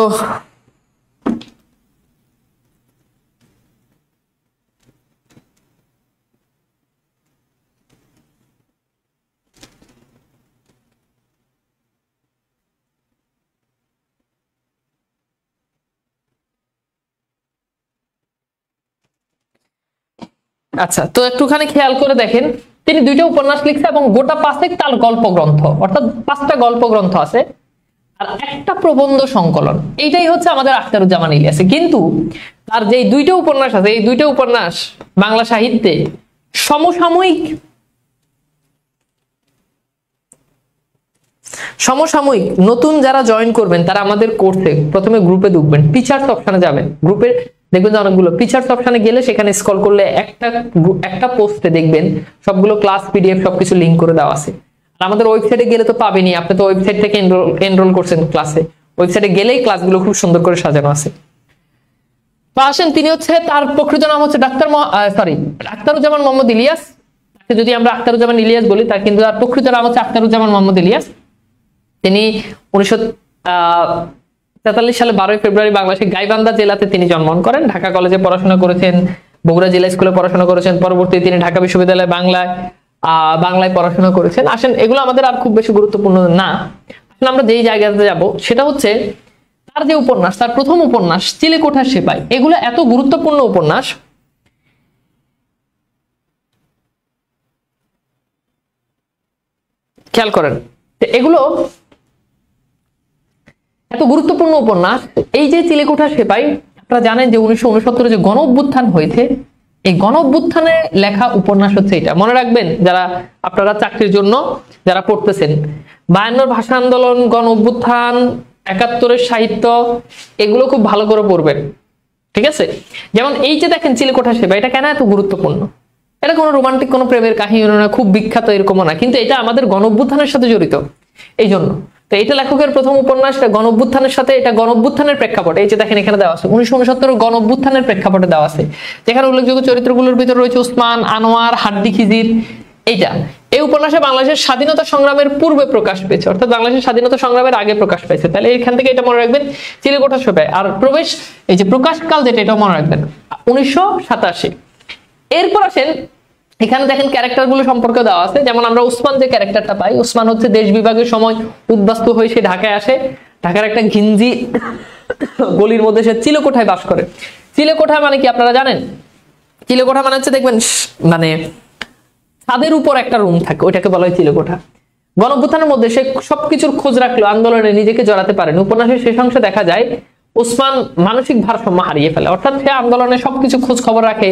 আচ্ছা, তো একটুখানি খেয়াল করে দেখেন, তিনি 2টা উপন্যাস লিখছে এবং গোটা 5 তার গল্প গ্রন্থ, অর্থাৎ 5টা গল্প গ্রন্থ আছে আর একটা প্রবন্ধ সংকলন। এইটাই হচ্ছে আমাদের আখতারুজ্জামান ইলিয়াস। কিন্তু তার যে 2টা উপন্যাস আছে, এই 2টা উপন্যাস বাংলা সাহিত্যে সমসাময়িক নতুন যারা জয়েন করবেন তারা আমাদের কোর্সে প্রথমে গ্রুপে ঢুকবেন, ফিচার্স অপশনে যাবেন, গ্রুপে দেখবেন যে অনেকগুলো ফিচার্স অপশনে গেলে সেখানে স্ক্রল করলে একটা পোস্টে দেখবেন সবগুলো ক্লাস পিডিএফ সবকিছু লিংক করে দেওয়া আছে। আর আমাদের ওয়েবসাইটে গেলে তো পাবেনই, আপনি তো ওয়েবসাইট থেকে এনরোল করছেন ক্লাসে, ওয়েবসাইটে গেলেই ক্লাসগুলো খুব সুন্দর করে সাজানো আছে। তো আসেন, তিনি হচ্ছে, তার প্রকৃত নাম হচ্ছে আখতারুজ্জামান মোহাম্মদ ইলিয়াস। যদি আমরা আখতারুজ্জামান ইলিয়াস বলি, তার কিন্তু তার প্রকৃত নাম হচ্ছে আখতারুজ্জামান মোহাম্মদ ইলিয়াস। তিনি 1943 সালে 12 ফেব্রুয়ারি বাংলাদেশের গাইবান্ধা জেলাতে তিনি জন্মগ্রহণ করেন। ঢাকা কলেজে পড়াশোনা করেছেন, বগুড়া জেলা স্কুলে পড়াশোনা করেছেন, পরবর্তীতে তিনি ঢাকা বিশ্ববিদ্যালয়ে বাংলায় পড়াশোনা করেছেন। আসেন, এগুলো আমাদের আর খুব বেশি গুরুত্বপূর্ণ না। আসলে আমরা যেই জায়গাতে যাব সেটা হচ্ছে তার যে উপন্যাস, তার প্রথম উপন্যাস চিলেকোঠার সেপাই। এগুলো এত গুরুত্বপূর্ণ উপন্যাস, খেয়াল করেন, এগুলো এত গুরুত্বপূর্ণ উপন্যাস। এই যে চিলেকোঠার সেপাই, আপনারা জানেন যে 1969 যে গণ অভ্যুত্থান হয়েছে, এই গণ অভ্যুত্থানে লেখা উপন্যাস হচ্ছে এটা। মনে রাখবেন যারা আপনারা চাকরির জন্য যারা পড়তেছেন, 52 ভাষা আন্দোলন, গণ অভ্যুত্থান, 71 সাহিত্য, এগুলো খুব ভালো করে পড়বেন। ঠিক আছে, যেমন এই যে দেখেন চিলেকোঠার সেপাই, এটা কেন এত গুরুত্বপূর্ণ? এটা কোনো রোমান্টিক কোনো প্রেমের কাহিনী না, খুব বিখ্যাত এরকমও না, কিন্তু এটা আমাদের গণ অভ্যুত্থানের সাথে জড়িত। এই জন্য তো এটা লেখকের প্রথম উপন্যাস, এটা গণ অভ্যুত্থানের সাথে, এটা গণ অভ্যুত্থানের প্রেক্ষাপটে। এই যে দেখেন এখানে দেওয়া আছে 1969 গণ অভ্যুত্থানের প্রেক্ষাপটে দেওয়া আছে, যেখানে উল্লেখযোগ্য চরিত্রগুলোর ভিতরে রয়েছে উসমান, আনোয়ার, হাড্ডি খিজির। এই উপন্যাসে বাংলাদেশের স্বাধীনতা সংগ্রামের পূর্বে প্রকাশ পেয়েছে, অর্থাৎ বাংলাদেশের স্বাধীনতা সংগ্রামের আগে প্রকাশ পেয়েছে। তাহলে এখান থেকে এটা মনে রাখবেন, চিলেকোঠার সেপাই। আর প্রবেশ, এই যে প্রকাশকাল যেটা, এটাও মনে রাখবেন 1987। এরপর আসেন, এখানে দেখেন ক্যারেক্টার গুলো সম্পর্কে দেওয়া আছে। যেমন আমরা উসমান যে ক্যারেক্টারটা পাই, উসমান হচ্ছে দেশ বিভাগের সময় উদ্বাস্তু হয়ে সে ঢাকায় আসে। ঢাকার একটা ঘিঞ্জি গলির মধ্যে সে চিলেকোঠায় বাস করে। চিলেকোঠা মানে কি আপনারা জানেন? চিলেকোঠা মানে হচ্ছে, দেখবেন মানে ছাদের উপর একটা রুম থাকে, ওইটাকে বলা হয় চিলেকোঠা। গণ অভ্যুত্থানের মধ্যে সে সবকিছুর খোঁজ রাখলো, আন্দোলনে নিজেকে জড়াতে পারেন। উপন্যাসের শেষ অংশে দেখা যায় উসমান মানসিক ভারসাম্য হারিয়ে ফেলে, অর্থাৎ সে আন্দোলনে সবকিছু খোঁজ খবর রাখে,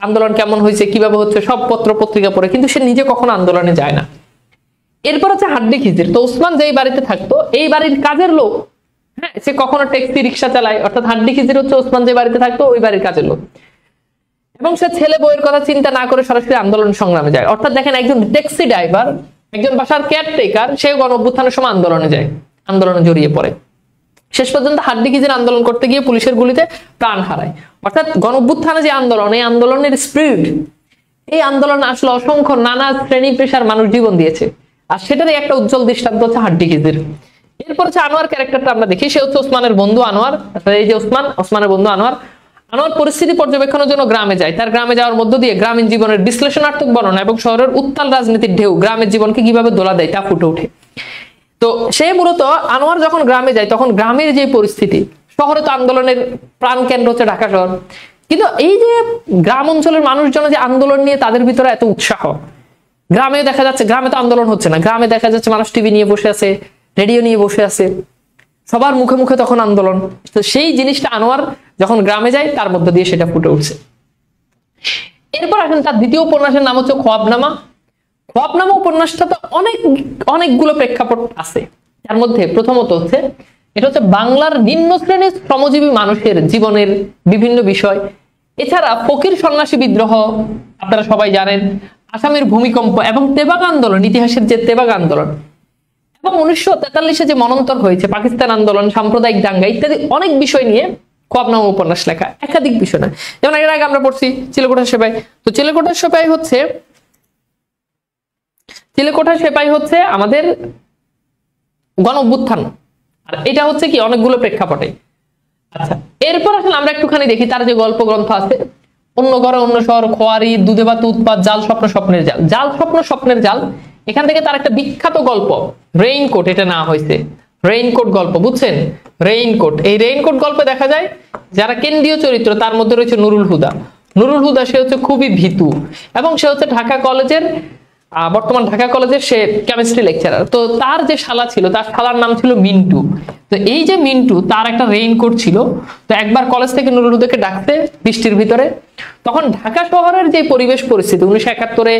আন্দোলন কেমন হয়েছে, কিভাবে হচ্ছে, সব পত্র পত্রিকা পড়ে, কিন্তু সে নিজে কখনো আন্দোলনে যায় না। এরপর হচ্ছে হাড্ডি খিজির। তো উসমান যেই বাড়িতে থাকতো, এই বাড়ির কাজের লোক, হ্যাঁ, সে কখনো ট্যাক্সি রিক্সা চালায়, অর্থাৎ হাড্ডি খিজির হচ্ছে উসমান যে বাড়িতে থাকতো ওই বাড়ির কাজের লোক। এবং সে ছেলে বউয়ের কথা চিন্তা না করে সরাসরি আন্দোলন সংগ্রামে যায়। অর্থাৎ দেখেন, একজন ট্যাক্সি ড্রাইভার, একজন বাসার কেয়ারটেকার, সে গণ অভ্যুত্থানের সময় আন্দোলনে যায়, আন্দোলনে জড়িয়ে পড়ে। শেষ পর্যন্ত হাড্ডি খিজির আন্দোলন করতে গিয়ে পুলিশের গুলিতে প্রাণ হারায়। অর্থাৎ গণ অভ্যুত্থানে যে আন্দোলন, এই আন্দোলনের স্পিরিট, এই আন্দোলন আসলে অসংখ্য নানা শ্রেণী পেশার মানুষ জীবন দিয়েছে, আর সেটারই একটা উজ্জ্বল দৃষ্টান্ত হচ্ছে হাড্ডিগিজির। এরপর হচ্ছে আনোয়ার ক্যারেক্টারটা আমরা দেখি, সে হচ্ছে ওসমানের বন্ধু আনোয়ার। এই যে ওসমানের বন্ধু আনোয়ার, আনোয়ার পরিস্থিতি পর্যবেক্ষণের জন্য গ্রামে যায়। তার গ্রামে যাওয়ার মধ্য দিয়ে গ্রামীণ জীবনের বিশ্লেষণাত্মক বর্ণনা এবং শহরের উত্তাল রাজনীতির ঢেউ গ্রামের জীবনকে কিভাবে দোলা দেয় তা ফুটে ওঠে। তো সে মূলত আনোয়ার যখন গ্রামে যায় তখন গ্রামের যে পরিস্থিতি, শহরে তো আন্দোলনের প্রাণ কেন্দ্র হচ্ছে ঢাকা শহর, কিন্তু এই যে গ্রাম অঞ্চলের মানুষজন যে আন্দোলন নিয়ে তাদের ভিতরে এত উৎসাহ, গ্রামে দেখা যাচ্ছে, গ্রামে তো আন্দোলন হচ্ছে না, গ্রামে দেখা যাচ্ছে মানুষ টিভি নিয়ে বসে আছে, রেডিও নিয়ে বসে আছে, সবার মুখে মুখে তখন আন্দোলন। তো সেই জিনিসটা আনোয়ার যখন গ্রামে যায় তার মধ্য দিয়ে সেটা ফুটে উঠছে। এরপর আসেন তার দ্বিতীয় উপন্যাসের নাম হচ্ছে খোয়াবনামা। খোয়াবনামা উপন্যাসটা তো অনেকগুলো প্রেক্ষাপট আছে। তার মধ্যে প্রথমত হচ্ছে এটা হচ্ছে বাংলার নিম্ন শ্রেণীর শ্রমজীবী মানুষের জীবনের বিভিন্ন বিষয়। এছাড়া ফকির সন্ন্যাসী বিদ্রোহ আপনারা সবাই জানেন, আসামের ভূমিকম্প এবং তেবাগ আন্দোলন, ইতিহাসের যে তেবাগ আন্দোলন, এবং 1943-এ যে মনন্তর হয়েছে, পাকিস্তান আন্দোলন, সাম্প্রদায়িক দাঙ্গা ইত্যাদি অনেক বিষয় নিয়ে খোয়াবনামা উপন্যাস লেখা। একাধিক বিষয় না, যেমন এর আগে আমরা পড়ছি চিলেকোঠার সেপাই। তো চিলেকোঠার সেপাই হচ্ছে আমাদের গণ অভ্যুত্থান, আর এটা হচ্ছে কি অনেকগুলো প্রেক্ষাপটে। আচ্ছা, এরপর আসলে আমরা একটুখানি দেখি তার যে গল্প গ্রন্থ আছে, অন্য ঘরে অন্য শহর, খোয়ারি, দুধে ভাত উৎপাত, জাল স্বপ্ন স্বপ্নের জাল, জাল স্বপ্ন স্বপ্নের জাল। এখান থেকে তার একটা বিখ্যাত গল্প রেইনকোট, এটা না হয়েছে রেইনকোট গল্প, বুঝছেন? রেইনকোট, এই রেইনকোট গল্পে দেখা যায় যারা কেন্দ্রীয় চরিত্র তার মধ্যে রয়েছে নুরুল হুদা। নুরুল হুদা সে হচ্ছে খুবই ভীতু, এবং সে হচ্ছে বর্তমান ঢাকা কলেজের সে কেমিস্ট্রি লেকচারার। তো তার যে শালা ছিল, তার শালার নাম ছিল মিন্টু। তো এই যে মিন্টু, তার একটা রেইনকোট ছিল। তো একবার কলেজ থেকে নুরুল হুদাকে ডাকতে বৃষ্টির ভিতরে, তখন ঢাকা শহরের যে পরিবেশ পরিস্থিতি 1971-এ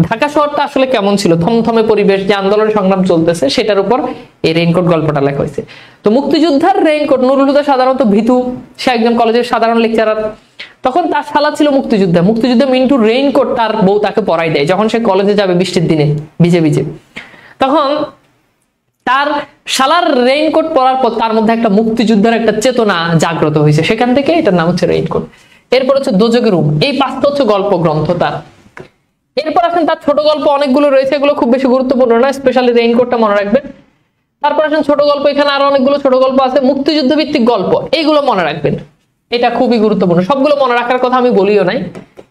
ঢাকা শহরটা আসলে কেমন ছিল, থমথমে পরিবেশ, যে আন্দোলন সংগ্রাম চলতেছে, সেটার উপর এই রেইনকোট গল্পটা লেখা হয়েছে। তো মুক্তিযোদ্ধার রেইনকোট, নুরুল হুদা সাধারণত ভীতু, সে একজন কলেজের সাধারণ লেকচারার। তখন তার শালা ছিল মুক্তিযোদ্ধা। মিন্টুর রেইনকোট তার বউ তাকে পরাই দেয় যখন সে কলেজে যাবে বৃষ্টির দিনে ভিজে ভিজে। তখন তার শালার রেইনকোট পরার পর তার মধ্যে একটা মুক্তিযুদ্ধের একটা চেতনা জাগ্রত হয়েছে, সেখান থেকে এটার নাম হচ্ছে রেইনকোট। এরপর হচ্ছে দোজখের রুম, এই 5টা হচ্ছে গল্প গ্রন্থ তার। এরপর আসেন তার ছোট গল্প অনেকগুলো রয়েছে, এগুলো খুব বেশি গুরুত্বপূর্ণ না, স্পেশালি রেইনকোটটা মনে রাখবেন। তারপর আসেন ছোট গল্প, এখানে আরো অনেকগুলো ছোট গল্প আছে, মুক্তিযুদ্ধ ভিত্তিক গল্প, এইগুলো মনে রাখবেন, এটা খুবই গুরুত্বপূর্ণ। সবগুলো মনে রাখার কথা আমি বলিও নাই,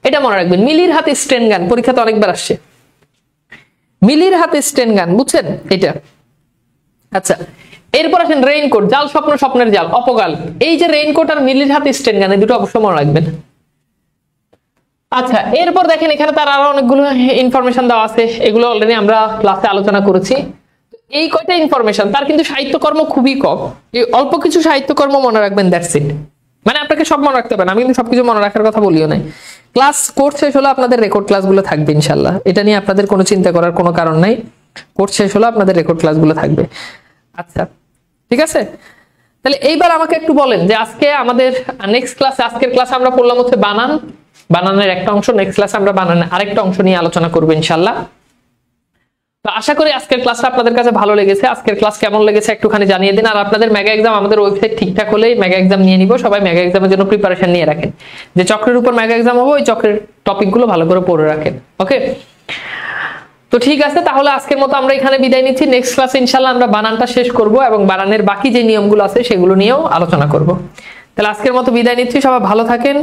এটা মনে রাখবেন। মিলির হাতে স্টেন গান, পরীক্ষাতে অনেকবার আসছে, মিলির হাতে স্টেন গান, বুঝছেন এটা? আচ্ছা, এরপর আসেন রেইনকোট, জাল স্বপ্ন স্বপ্নের জাল, অপগাল। এই যে রেইনকোট আর মিলির হাতে স্টেন গান, এই দুটো অবশ্যই মনে রাখবেন। আচ্ছা, এরপর দেখেন এখানে তার আরো অনেকগুলো ইনফরমেশন দেওয়া আছে, এগুলো অলরেডি আমরা ক্লাসে আলোচনা করেছি। এই কয়টা ইনফরমেশন, তার কিন্তু সাহিত্যকর্ম খুবই কম, এই অল্প কিছু সাহিত্যকর্ম মনে রাখবেন, দ্যাটস ইট। মানে আপনাকে সব মনে রাখতে হবে না, আমি কিন্তু সবকিছু মনে রাখার কথা বলিও নাই। কোর্স শেষ হলে আপনাদের রেকর্ড ক্লাসগুলো থাকবে ইনশাল্লাহ, এটা নিয়ে আপনাদের কোনো চিন্তা করার কোনো কারণ নাই। কোর্স শেষ হলে আপনাদের রেকর্ড ক্লাসগুলো থাকবে। আচ্ছা, ঠিক আছে। তাহলে এইবার আমাকে একটু বলেন যে আজকে আমাদের নেক্সট ক্লাসে, আজকের ক্লাসে আমরা পড়লাম হচ্ছে বানানের একটা অংশ, নেক্সট ক্লাসে আমরা বানানের আরেকটা অংশ নিয়ে আলোচনা করবো ইনশাল্লাহ। তো আশা করি আজকের ক্লাসটা আপনাদের কাছে ভালো লেগেছে। আজকের ক্লাস কেমন লেগেছে একটুখানি জানিয়ে দিন। আর আপনাদের মেগা এক্সাম, আমাদের ওয়েবসাইট ঠিকঠাক হলেই মেগা এক্সাম নিয়ে নিব। সবাই মেগা এক্সামের জন্য প্রিপারেশন নিয়ে রাখেন, যে চক্রের উপর মেগা এক্সাম হবে ওই চক্রের টপিকগুলো ভালো করে পড়ে রাখেন। ওকে, তো ঠিক আছে, তাহলে আজকের মতো আমরা এখানে বিদায় নিচ্ছি। নেক্সট ক্লাসে ইনশাল্লাহ আমরা বানানটা শেষ করব এবং বানানের বাকি যে নিয়মগুলো আছে সেগুলো নিয়েও আলোচনা করব। তাহলে আজকের মতো বিদায় নিচ্ছি, সবাই ভালো থাকেন,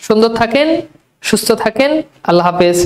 সুন্দর থাকেন, সুস্থ থাকেন, আল্লাহ হাফেজ।